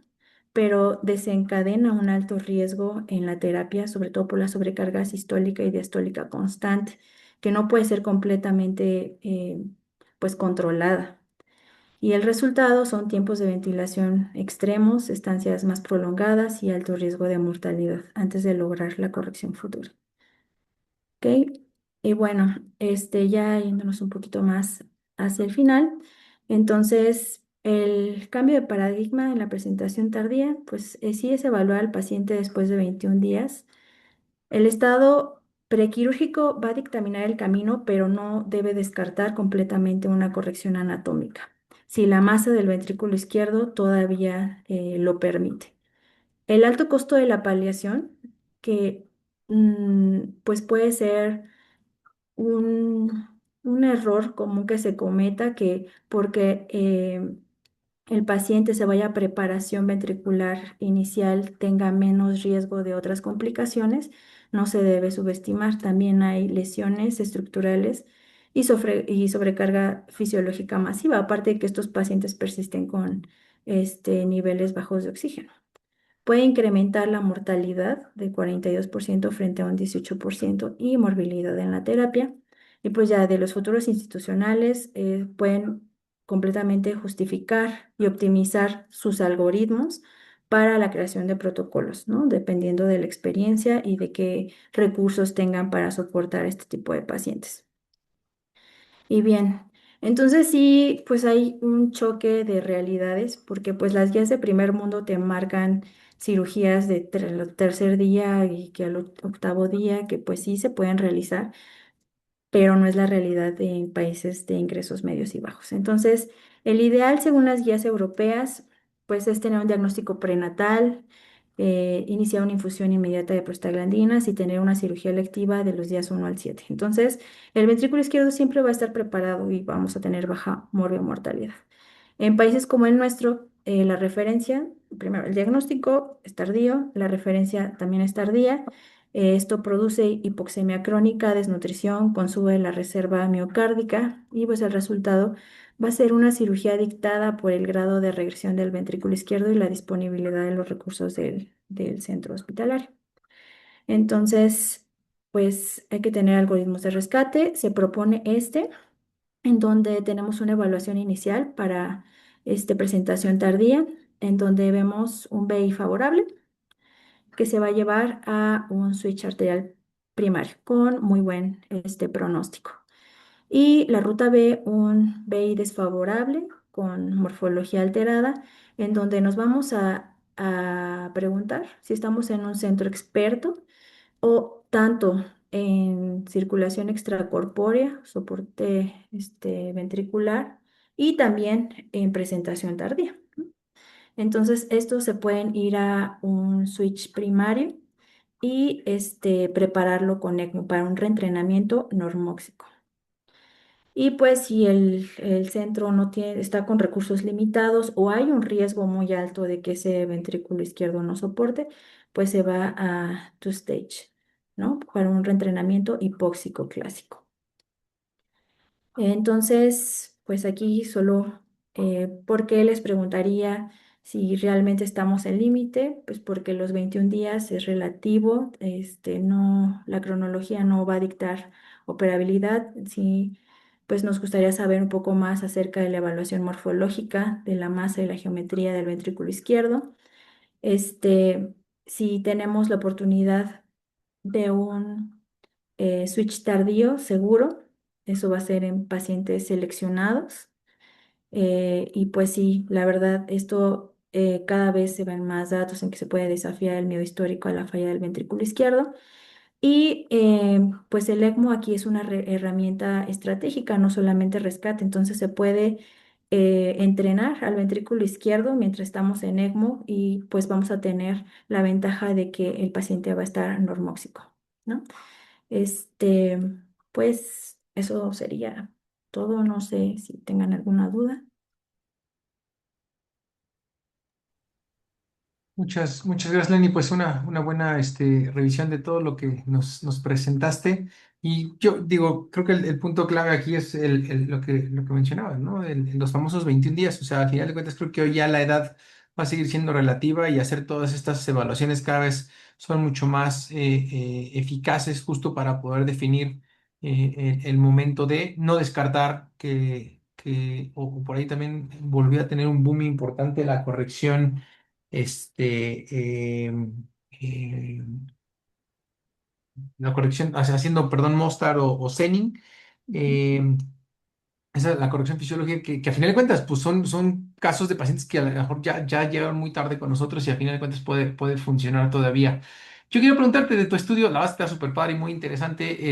B: pero desencadena un alto riesgo en la terapia, sobre todo por la sobrecarga sistólica y diastólica constante, que no puede ser completamente pues controlada. Y el resultado son tiempos de ventilación extremos, estancias más prolongadas y alto riesgo de mortalidad antes de lograr la corrección futura. ¿Ok? Y bueno, ya yéndonos un poquito más hacia el final, entonces el cambio de paradigma en la presentación tardía, pues sí es evaluar al paciente después de 21 días. El estado prequirúrgico va a dictaminar el camino, pero no debe descartar completamente una corrección anatómica, si la masa del ventrículo izquierdo todavía lo permite. El alto costo de la paliación, que pues puede ser un, un error común que se cometa, que porque el paciente se vaya a preparación ventricular inicial tenga menos riesgo de otras complicaciones, no se debe subestimar. También hay lesiones estructurales y sobrecarga fisiológica masiva, aparte de que estos pacientes persisten con niveles bajos de oxígeno. Puede incrementar la mortalidad de 42% frente a un 18% y morbilidad en la terapia. Y pues ya de los futuros institucionales pueden completamente justificar y optimizar sus algoritmos para la creación de protocolos, ¿no? Dependiendo de la experiencia y de qué recursos tengan para soportar este tipo de pacientes. Y bien, entonces sí, pues hay un choque de realidades porque pues las guías de primer mundo te marcan cirugías de tercer día y que al octavo día que pues sí se pueden realizar, pero no es la realidad en países de ingresos medios y bajos. Entonces, el ideal, según las guías europeas, pues es tener un diagnóstico prenatal, iniciar una infusión inmediata de prostaglandinas y tener una cirugía electiva de los días 1 al 7. Entonces, el ventrículo izquierdo siempre va a estar preparado y vamos a tener baja mortalidad. En países como el nuestro, la referencia, primero, el diagnóstico es tardío, la referencia también es tardía. Esto produce hipoxemia crónica, desnutrición, consube la reserva miocárdica y pues el resultado va a ser una cirugía dictada por el grado de regresión del ventrículo izquierdo y la disponibilidad de los recursos del centro hospitalario. Entonces, pues hay que tener algoritmos de rescate. Se propone en donde tenemos una evaluación inicial para presentación tardía, en donde vemos un BI favorable que se va a llevar a un switch arterial primario con muy buen pronóstico. Y la ruta B, un BI desfavorable con morfología alterada, en donde nos vamos a preguntar si estamos en un centro experto o tanto en circulación extracorpórea, soporte ventricular y también en presentación tardía. Entonces, estos se pueden ir a un switch primario y prepararlo con ECMO para un reentrenamiento normóxico. Y pues si el centro no tiene, está con recursos limitados o hay un riesgo muy alto de que ese ventrículo izquierdo no soporte, pues se va a two stage, ¿no? Para un reentrenamiento hipóxico clásico. Entonces, pues aquí solo, ¿por qué les preguntaría si realmente estamos en límite? Pues porque los 21 días es relativo, no, la cronología no va a dictar operabilidad. Sí, pues nos gustaría saber un poco más acerca de la evaluación morfológica de la masa y la geometría del ventrículo izquierdo. Este, si tenemos la oportunidad de un switch tardío seguro. Eso va a ser en pacientes seleccionados. Y pues sí, la verdad, esto cada vez se ven más datos en que se puede desafiar el miedo histórico a la falla del ventrículo izquierdo. Y pues el ECMO aquí es una herramienta estratégica, no solamente rescate. Entonces se puede entrenar al ventrículo izquierdo mientras estamos en ECMO y pues vamos a tener la ventaja de que el paciente va a estar normóxico, ¿no? Este, pues eso sería todo. No sé si tengan alguna duda.
A: Muchas gracias, Lenny. Pues una buena revisión de todo lo que nos presentaste. Y yo digo, creo que el punto clave aquí es lo que mencionabas, ¿no? Los famosos 21 días. O sea, al final de cuentas, creo que hoy ya la edad va a seguir siendo relativa y hacer todas estas evaluaciones cada vez son mucho más eficaces justo para poder definir el momento de no descartar o por ahí también volvió a tener un boom importante la corrección este, eh, la corrección, haciendo, perdón, Mostar o Senning, eh, esa es la corrección fisiológica que a final de cuentas, pues son casos de pacientes que a lo mejor ya llegaron muy tarde con nosotros y a final de cuentas puede funcionar todavía. Yo quiero preguntarte de tu estudio, la verdad está súper padre y muy interesante.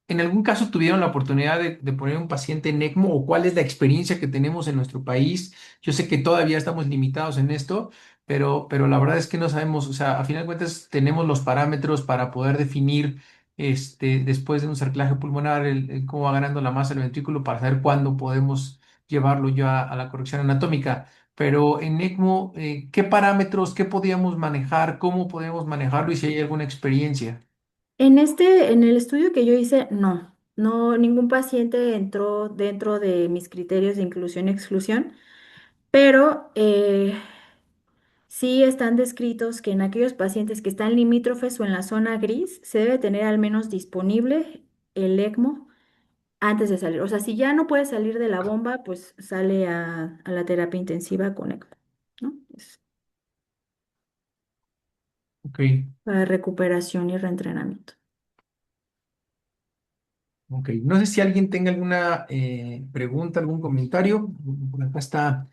A: ¿En algún caso tuvieron la oportunidad de poner un paciente en ECMO o cuál es la experiencia que tenemos en nuestro país? Yo sé que todavía estamos limitados en esto, pero la verdad es que no sabemos, o sea, a final de cuentas tenemos los parámetros para poder definir después de un cerclaje pulmonar cómo va ganando la masa del ventrículo para saber cuándo podemos llevarlo ya a la corrección anatómica. Pero en ECMO, ¿qué parámetros, qué podíamos manejar, cómo podemos manejarlo y si hay alguna experiencia?
B: En el estudio que yo hice, no, ningún paciente entró dentro de mis criterios de inclusión y exclusión, pero sí están descritos que en aquellos pacientes que están limítrofes o en la zona gris, se debe tener al menos disponible el ECMO antes de salir. O sea, si ya no puede salir de la bomba, pues sale a la terapia intensiva con ECMO, ¿no? Es
A: Ok,
B: para recuperación y reentrenamiento.
A: ok. No sé si alguien tenga alguna pregunta, algún comentario. Por acá está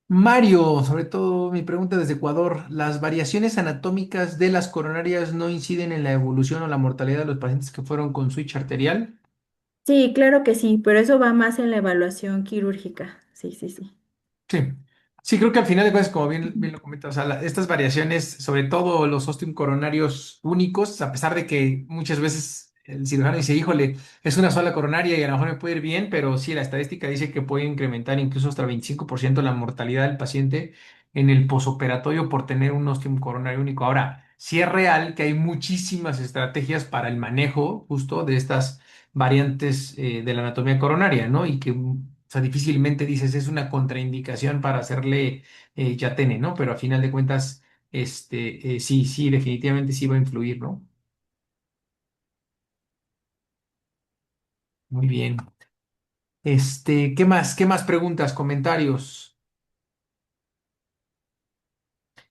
A: Mario, sobre todo mi pregunta desde Ecuador. ¿Las variaciones anatómicas de las coronarias no inciden en la evolución o la mortalidad de los pacientes que fueron con switch arterial?
B: Sí, claro que sí, pero eso va más en la evaluación quirúrgica. Sí, sí, sí.
A: Sí, sí, creo que al final de cuentas, como bien
B: Ujú.
A: lo comentas, o sea, estas variaciones, sobre todo los ostium coronarios únicos, a pesar de que muchas veces el cirujano dice, híjole, es una sola coronaria y a lo mejor me puede ir bien, pero sí, la estadística dice que puede incrementar incluso hasta 25% la mortalidad del paciente en el posoperatorio por tener un ostium coronario único. Ahora, sí es real que hay muchísimas estrategias para el manejo justo de estas variantes de la anatomía coronaria, ¿no? Y que o sea, difícilmente dices es una contraindicación para hacerle yatene, ¿no? Pero a final de cuentas, sí, sí, definitivamente sí va a influir, ¿no? Muy bien. ¿Qué más? ¿Qué más preguntas, comentarios?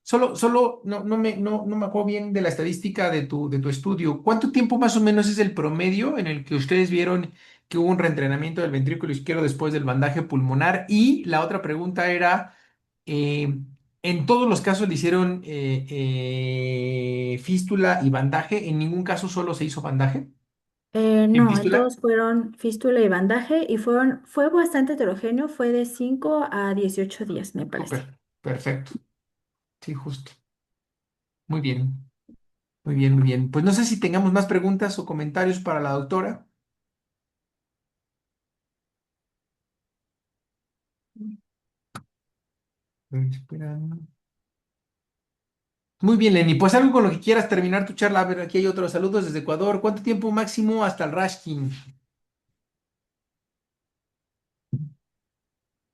A: Solo no me acuerdo bien de la estadística de tu estudio. ¿Cuánto tiempo más o menos es el promedio en el que ustedes vieron que hubo un reentrenamiento del ventrículo izquierdo después del bandaje pulmonar? Y la otra pregunta era, ¿en todos los casos le hicieron fístula y bandaje? ¿En ningún caso solo se hizo bandaje? ¿En
B: No, en
A: fístula?
B: todos fueron fístula y bandaje y fue bastante heterogéneo, fue de 5 a 18 días, me parece.
A: Súper, perfecto. Sí, justo. Muy bien, muy bien, muy bien. Pues no sé si tengamos más preguntas o comentarios para la doctora. Esperando. Muy bien, Lenny. Pues algo con lo que quieras terminar tu charla. A ver, aquí hay otros saludos desde Ecuador. ¿Cuánto tiempo máximo hasta el Rashkin?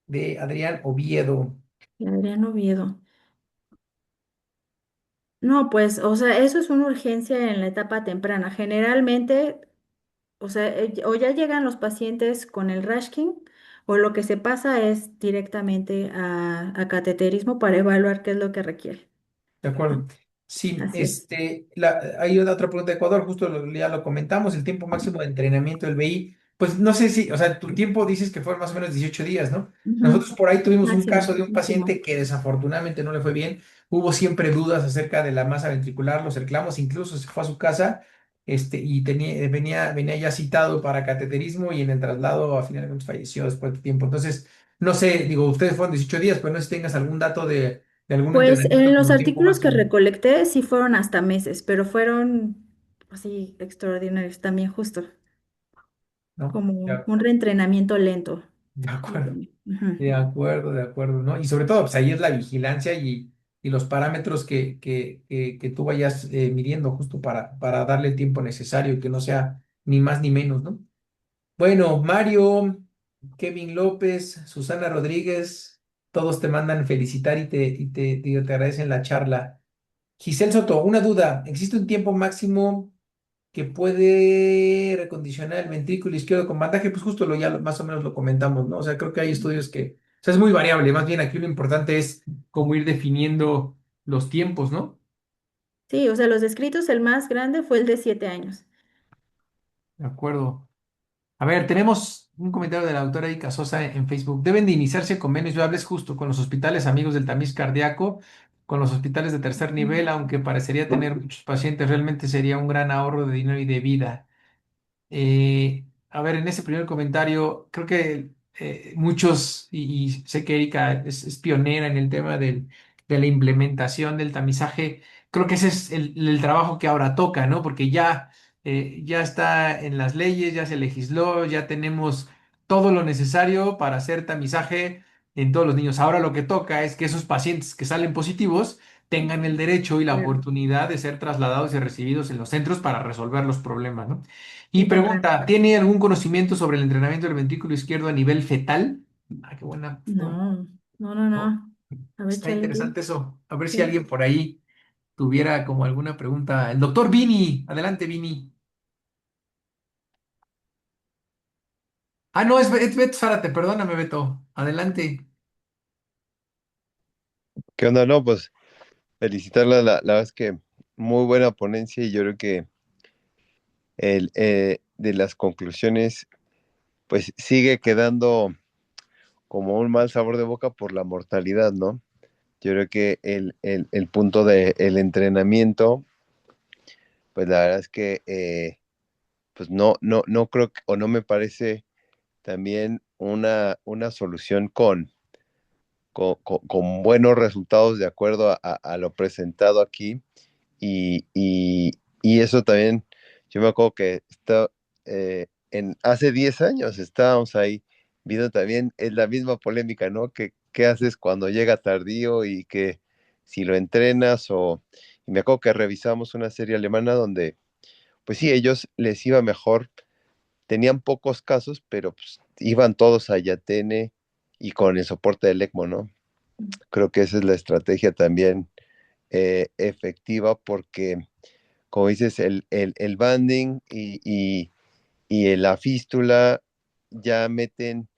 A: De Adrián Oviedo.
B: Adrián Oviedo. No, pues, o sea, eso es una urgencia en la etapa temprana. Generalmente, o sea, o ya llegan los pacientes con el Rashkin, o lo que se pasa es directamente a cateterismo para evaluar qué es lo que requiere,
A: De
B: ¿no?
A: acuerdo. Sí,
B: Así es.
A: hay una otra pregunta de Ecuador, justo ya lo comentamos, el tiempo máximo de entrenamiento del BI, pues no sé si, o sea, tu tiempo dices que fueron más o menos 18 días, ¿no?
B: Ujú.
A: Nosotros por ahí tuvimos un
B: Máximo,
A: caso de un
B: máximo.
A: paciente que desafortunadamente no le fue bien, hubo siempre dudas acerca de la masa ventricular, los reclamos, incluso se fue a su casa, y venía ya citado para cateterismo y en el traslado a finalmente falleció después de tiempo. Entonces, no sé, digo, ustedes fueron 18 días, pues no sé si tengas algún dato de algún
B: Pues
A: entrenamiento
B: en los
A: como tiempo
B: artículos que
A: máximo.
B: recolecté sí fueron hasta meses, pero fueron así extraordinarios también justo,
A: ¿No?
B: como un reentrenamiento lento.
A: De
B: Lo
A: acuerdo,
B: tomé. Ujú.
A: de acuerdo, ¿no? Y sobre todo, pues ahí es la vigilancia y los parámetros que tú vayas midiendo justo para darle el tiempo necesario y que no sea ni más ni menos, ¿no? Bueno, Mario, Kevin López, Susana Rodríguez, todos te mandan felicitar te agradecen la charla. Giselle Soto, una duda, ¿existe un tiempo máximo que puede recondicionar el ventrículo izquierdo con bandaje? Pues justo más o menos lo comentamos, ¿no? O sea, creo que hay estudios o sea, es muy variable, más bien aquí lo importante es cómo ir definiendo los tiempos, ¿no?
B: Sí, o sea, los descritos, el más grande fue el de 7 años.
A: De acuerdo. A ver, tenemos un comentario de la doctora Erika Sosa en Facebook. Deben de iniciarse convenios viables justo con los hospitales amigos del tamiz cardíaco, con los hospitales de tercer nivel, aunque parecería tener muchos pacientes, realmente sería un gran ahorro de dinero y de vida. A ver, en ese primer comentario, creo que muchos, y sé que Erika es pionera en el tema de la implementación del tamizaje. Creo que ese es el trabajo que ahora toca, ¿no? Porque ya está en las leyes, ya se legisló, ya tenemos todo lo necesario para hacer tamizaje en todos los niños. Ahora lo que toca es que esos pacientes que salen positivos tengan el derecho y la
B: Claro,
A: oportunidad de ser trasladados y recibidos en los centros para resolver los problemas, ¿no? Y
B: sí, temprano.
A: pregunta, ¿tiene algún conocimiento sobre el entrenamiento del ventrículo izquierdo a nivel fetal? Ah, qué buena.
B: No, no, no,
A: ¿No?
B: no. A ver
A: Está
B: si alguien
A: interesante
B: tiene.
A: eso. A ver si
B: Sí.
A: alguien por ahí tuviera como alguna pregunta. El doctor Vini. Adelante, Vini. Ah, no, es Beto Zárate. Perdóname, Beto. Adelante.
C: ¿Qué onda? No, pues felicitarla, la verdad es que muy buena ponencia y yo creo que de las conclusiones, pues sigue quedando como un mal sabor de boca por la mortalidad, ¿no? Yo creo que el punto del entrenamiento, pues la verdad es que pues no creo o no me parece también una solución con buenos resultados de acuerdo a lo presentado aquí. Y eso también, yo me acuerdo que hace 10 años estábamos ahí viendo también, es la misma polémica, ¿no? ¿Qué haces cuando llega tardío y que si lo entrenas o... Y me acuerdo que revisamos una serie alemana donde, pues sí, ellos les iba mejor, tenían pocos casos, pero pues, iban todos a Yatene y con el soporte del ECMO, ¿no? Creo que esa es la estrategia también efectiva porque como dices, el banding y la fístula ya meten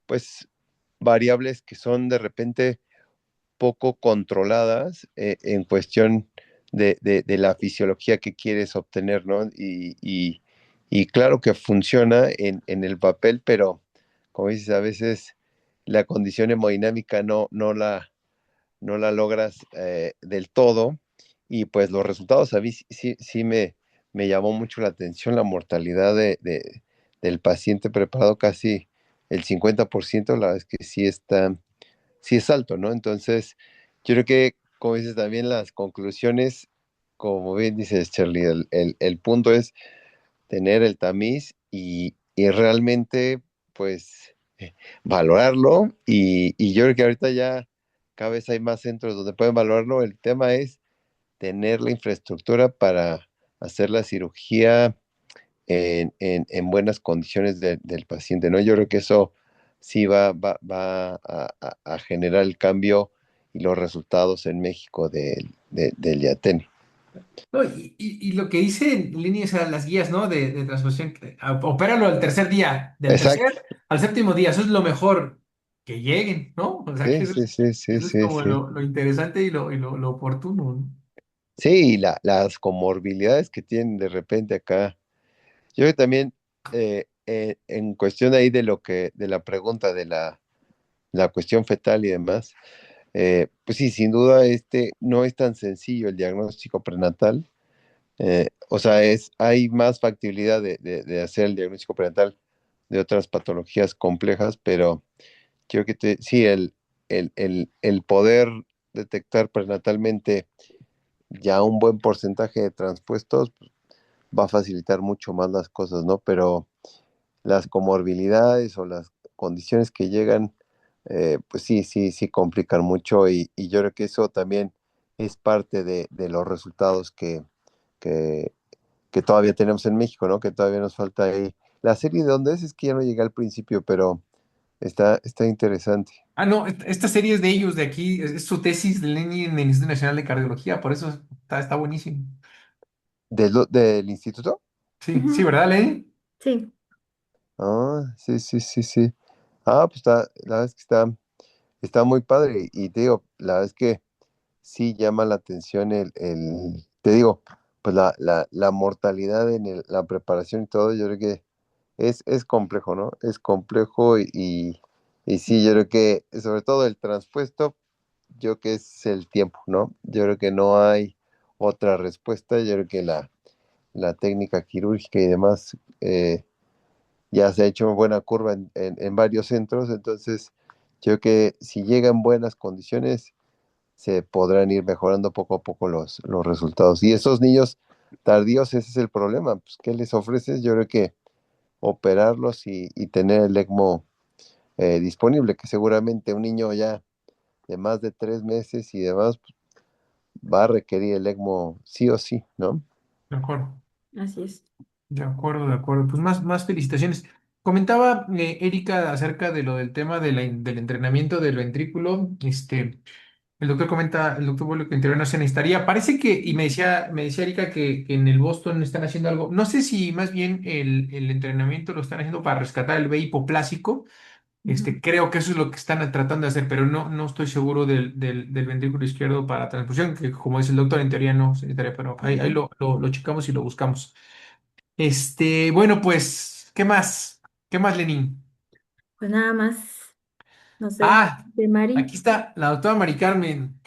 C: pues variables que son de repente poco controladas en cuestión de la fisiología que quieres obtener, ¿no? Y claro que funciona en el papel, pero como dices, a veces la condición hemodinámica no la logras del todo. Y pues los resultados a mí sí me llamó mucho la atención la mortalidad del paciente preparado, casi el 50%, la verdad es que sí es alto, ¿no? Entonces, yo creo que, como dices, también las conclusiones, como bien dices, Charlie, el punto es tener el tamiz y realmente, pues, valorarlo. Y yo creo que ahorita ya cada vez hay más centros donde pueden valorarlo. El tema es tener la infraestructura para hacer la cirugía en buenas condiciones del paciente, ¿no? Yo creo que eso sí va a generar el cambio y los resultados en México del YATEN.
A: No, y lo que dice en línea, o sea, las guías, ¿no? De transfusión, opéralo al tercer día, del
C: Exacto.
A: tercer al séptimo día, eso es lo mejor, que lleguen, ¿no? O sea, que
C: Sí,
A: eso,
C: sí, sí, sí,
A: eso es
C: sí,
A: como
C: sí.
A: lo interesante y lo oportuno, ¿no?
C: Sí, y las comorbilidades que tienen de repente acá. Yo creo que también en cuestión ahí de la pregunta de la cuestión fetal y demás, pues sí, sin duda no es tan sencillo el diagnóstico prenatal. O sea, hay más factibilidad de hacer el diagnóstico prenatal de otras patologías complejas, pero creo que sí, el poder detectar prenatalmente ya un buen porcentaje de transpuestos pues, va a facilitar mucho más las cosas, ¿no? Pero las comorbilidades o las condiciones que llegan, pues sí complican mucho y yo creo que eso también es parte de los resultados que, que todavía tenemos en México, ¿no? Que todavía nos falta ahí. La serie de dónde es que ya no llegué al principio, pero está interesante.
A: Ah, no, esta serie es de ellos, de aquí, es su tesis de Lenny en el Instituto Nacional de Cardiología, por eso está buenísimo.
C: ¿Del instituto?
A: Sí, sí,
B: Ujú.
A: ¿verdad, Lenny?
B: Sí,
C: Ah, sí, sí, sí, sí. Ah, pues la verdad es que está muy padre y te digo, la verdad es que sí llama la atención te digo, pues la mortalidad en la preparación y todo, yo creo que es complejo, ¿no? Es complejo y sí, yo creo que sobre todo el transpuesto, yo creo que es el tiempo, ¿no? Yo creo que no hay otra respuesta, yo creo que la técnica quirúrgica y demás ya se ha hecho buena curva en varios centros, entonces yo creo que si llega en buenas condiciones, se podrán ir mejorando poco a poco los resultados. Y esos niños tardíos, ese es el problema. Pues, ¿qué les ofreces? Yo creo que operarlos y tener el ECMO disponible, que seguramente un niño ya de más de 3 meses y demás pues, va a requerir el ECMO sí o sí, ¿no?
A: De acuerdo,
B: Así es.
A: de acuerdo, de acuerdo. Pues más felicitaciones. Comentaba Erika acerca de lo del tema del entrenamiento del ventrículo. El doctor comenta, el doctor vuelve que en teoría no se necesitaría. Parece que, y me decía Erika que en el Boston están haciendo algo. No sé si más bien el entrenamiento lo están haciendo para rescatar el vello hipoplásico.
B: Ujú.
A: Creo que eso es lo que están tratando de hacer, pero no estoy seguro del ventrículo izquierdo para transfusión, que como dice el doctor, en teoría no se necesitaría, pero ahí
B: Ujú.
A: lo checamos y lo buscamos. Bueno, pues, ¿qué más? ¿Qué más, Lenín?
B: Pues nada más, no sé,
A: Ah,
B: de
A: aquí
B: Mari.
A: está la doctora Mari Carmen.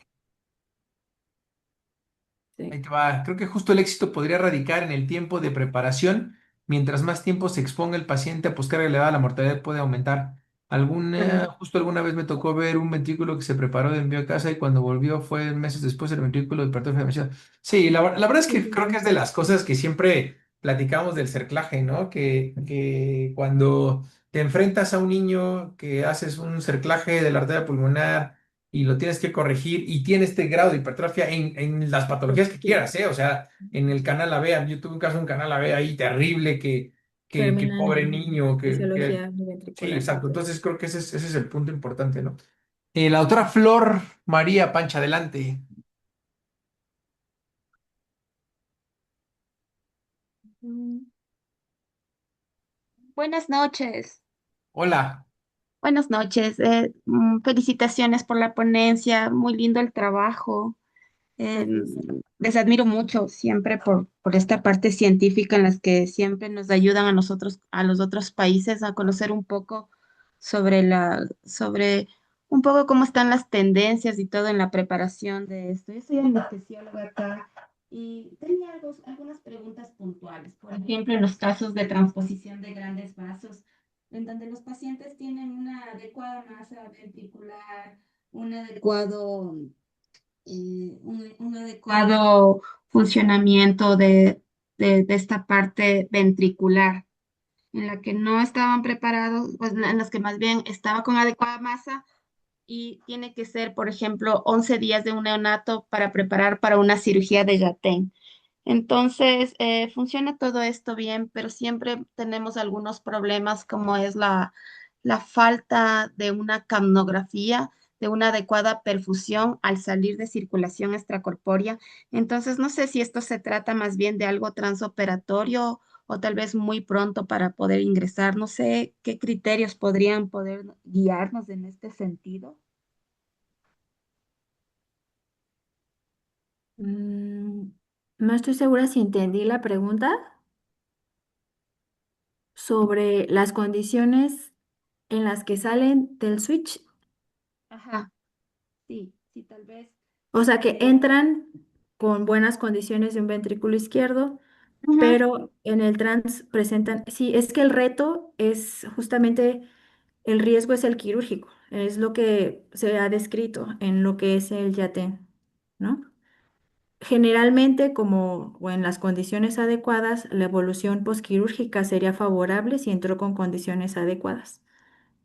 B: Sí.
A: Ahí te va. Creo que justo el éxito podría radicar en el tiempo de preparación. Mientras más tiempo se exponga el paciente a poscarga elevada, la mortalidad puede aumentar.
B: Bueno,
A: Justo alguna vez me tocó ver un ventrículo que se preparó de envío a casa y cuando volvió fue meses después el ventrículo de hipertrofia demasiado. Sí, la verdad es
B: sí,
A: que
B: sí,
A: creo que
B: sí.
A: es de las cosas que siempre platicamos del cerclaje, ¿no? Que cuando te enfrentas a un niño que haces un cerclaje de la arteria pulmonar y lo tienes que corregir y tiene este grado de hipertrofia en las patologías que
B: Sí.
A: quieras, ¿eh? O sea, en el canal AB, yo tuve un caso de un canal AB ahí terrible que
B: Terminan
A: pobre
B: en
A: niño, que
B: fisiología
A: sí,
B: ventricular.
A: exacto. Entonces creo que ese es el punto importante, ¿no? La doctora Flor María Pancha, adelante.
D: Mm, Buenas noches.
A: Hola.
D: Buenas noches. Felicitaciones por la ponencia. Muy lindo el trabajo. Eh,
B: Gracias.
D: Les admiro mucho siempre por esta parte científica en las que siempre nos ayudan a nosotros, a los otros países, a conocer un poco sobre un poco cómo están las tendencias y todo en la preparación de esto. Yo soy anestesióloga acá y tenía algunas preguntas puntuales. Por ejemplo, en los casos de transposición de grandes vasos, en donde los pacientes tienen una adecuada masa ventricular, un adecuado un adecuado funcionamiento de esta parte ventricular, en la que no estaban preparados, pues en las que más bien estaba con adecuada masa y tiene que ser, por ejemplo, 11 días de un neonato para preparar para una cirugía de Yatén. Entonces, funciona todo esto bien, pero siempre tenemos algunos problemas como es la falta de una capnografía, de una adecuada perfusión al salir de circulación extracorpórea. Entonces, no sé si esto se trata más bien de algo transoperatorio o tal vez muy pronto para poder ingresar. No sé qué criterios podrían poder guiarnos en este sentido.
B: Mm, no estoy segura si entendí la pregunta sobre las condiciones en las que salen del switch.
D: Ajá, sí, sí, tal vez.
B: O sea, que
D: eh,
B: entran con buenas condiciones de un ventrículo izquierdo,
D: Ujú.
B: pero en el trans presentan, sí, es que el reto es justamente, el riesgo es el quirúrgico, es lo que se ha descrito en lo que es el YATEN, ¿no? Generalmente, como o en las condiciones adecuadas, la evolución posquirúrgica sería favorable si entró con condiciones adecuadas,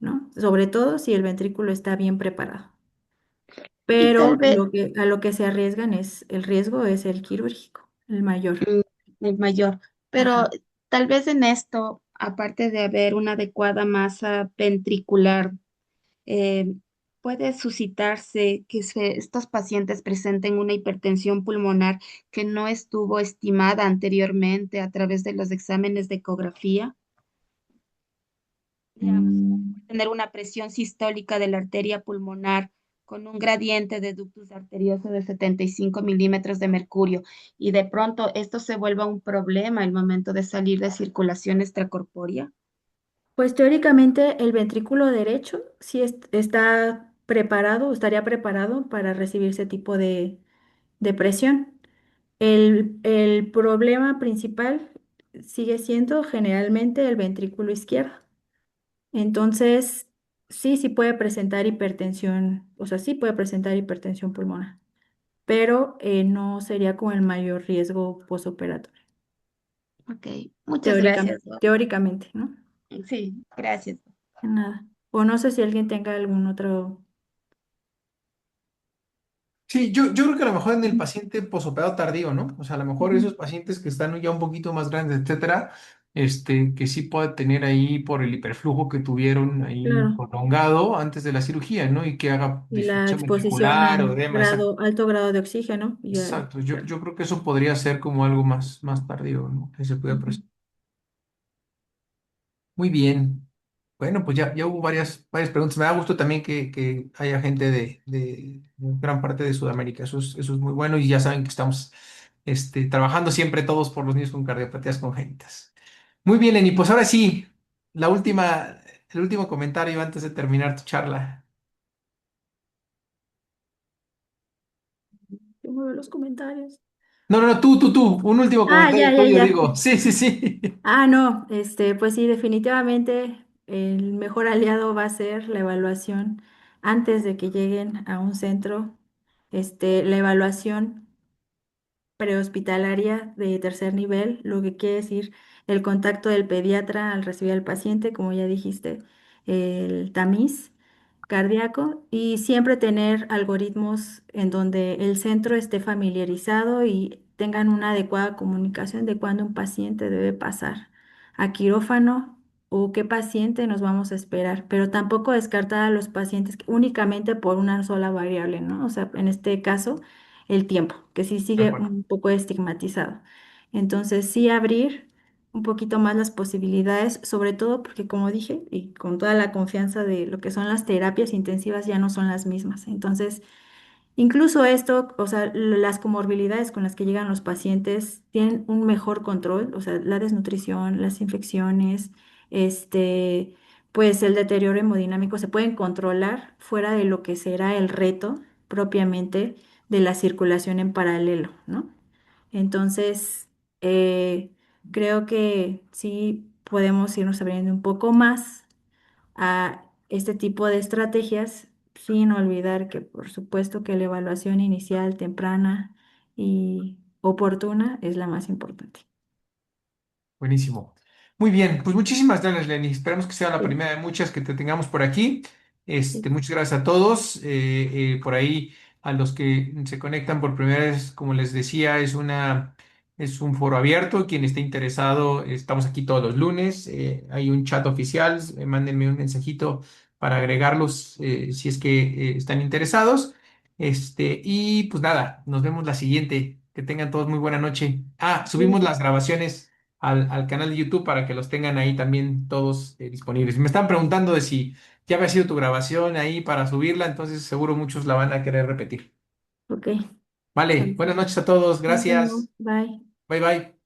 B: ¿no? Sobre todo si el ventrículo está bien preparado.
D: Y tal
B: Pero
D: vez,
B: a lo que se arriesgan es, el riesgo es el quirúrgico, el mayor.
D: mm, el mayor. Pero
B: Ajá.
D: tal vez en esto, aparte de haber una adecuada masa ventricular, eh, puede suscitarse que estos pacientes presenten una hipertensión pulmonar que no estuvo estimada anteriormente a través de los exámenes de ecografía. Digamos, tener una presión sistólica de la arteria pulmonar con un gradiente de ductus arterioso de 75 milímetros de mercurio y de pronto esto se vuelva un problema al momento de salir de circulación extracorpórea.
B: Pues teóricamente el ventrículo derecho sí está preparado, estaría preparado para recibir ese tipo de presión. El problema principal sigue siendo generalmente el ventrículo izquierdo. Entonces, sí puede presentar hipertensión, o sea, sí puede presentar hipertensión pulmonar, pero no sería como el mayor riesgo posoperatorio,
D: Ok, muchas gracias, Doc.
B: teóricamente, ¿no?
D: Sí, gracias.
B: De nada. O no sé si alguien tenga algún otro.
A: Sí, yo creo que a lo mejor en el paciente posoperado tardío, ¿no? O sea, a lo mejor
B: Ujú.
A: esos pacientes que están ya un poquito más grandes, etcétera, que sí puede tener ahí por el hiperflujo que tuvieron ahí
B: Claro.
A: prolongado antes de la cirugía, ¿no? Y que haga
B: Y la
A: disfunción
B: exposición
A: ventricular o
B: a
A: edema, exacto.
B: alto grado de oxígeno.
A: Exacto.
B: Claro.
A: Yo creo que eso podría ser como algo más tardío, ¿no? Que se puede
B: Ujú.
A: presentar. Muy bien. Bueno, pues ya hubo varias preguntas. Me da gusto también que haya gente de gran parte de Sudamérica. Eso es muy bueno y ya saben que estamos trabajando siempre todos por los niños con cardiopatías congénitas. Muy bien, Lenny. Pues ahora sí, el último comentario antes de terminar tu charla.
B: Yo muevo los comentarios.
A: No, no, no, tú. Un último
B: Ah,
A: comentario
B: ya, ya,
A: tuyo,
B: ya.
A: digo. Sí, sí, sí.
B: Ah, no, pues sí, definitivamente el mejor aliado va a ser la evaluación antes de que lleguen a un centro. La evaluación prehospitalaria de tercer nivel, lo que quiere decir el contacto del pediatra al recibir al paciente, como ya dijiste, el tamiz cardíaco y siempre tener algoritmos en donde el centro esté familiarizado y tengan una adecuada comunicación de cuándo un paciente debe pasar a quirófano o qué paciente nos vamos a esperar, pero tampoco descartar a los pacientes únicamente por una sola variable, ¿no? O sea, en este caso el tiempo, que sí
A: De
B: sigue
A: acuerdo.
B: un poco estigmatizado. Entonces, sí abrir un poquito más las posibilidades, sobre todo porque, como dije, y con toda la confianza de lo que son las terapias intensivas ya no son las mismas. Entonces, incluso esto, o sea, las comorbilidades con las que llegan los pacientes tienen un mejor control, o sea, la desnutrición, las infecciones, este, pues el deterioro hemodinámico se pueden controlar fuera de lo que será el reto propiamente de la circulación en paralelo, ¿no? Entonces, eh, creo que sí podemos irnos abriendo un poco más a este tipo de estrategias, sin olvidar que por supuesto que la evaluación inicial, temprana y oportuna es la más importante.
A: Buenísimo. Muy bien, pues muchísimas gracias, Lenny. Esperamos que sea la
B: Sí,
A: primera de muchas que te tengamos por aquí.
B: sí,
A: Muchas gracias a todos. Por ahí, a los que se conectan por primera vez, como les decía, es un foro abierto. Quien esté interesado, estamos aquí todos los lunes. Hay un chat oficial. Mándenme un mensajito para agregarlos si es que están interesados. Y pues nada, nos vemos la siguiente. Que tengan todos muy buena noche. Ah, subimos
B: sí.
A: las grabaciones al canal de YouTube para que los tengan ahí también todos disponibles. Me están preguntando de si ya había sido tu grabación ahí para subirla, entonces seguro muchos la van a querer repetir.
B: Ok,
A: Vale,
B: vale.
A: buenas noches a todos,
B: Nos vemos.
A: gracias.
B: Bye.
A: Bye bye.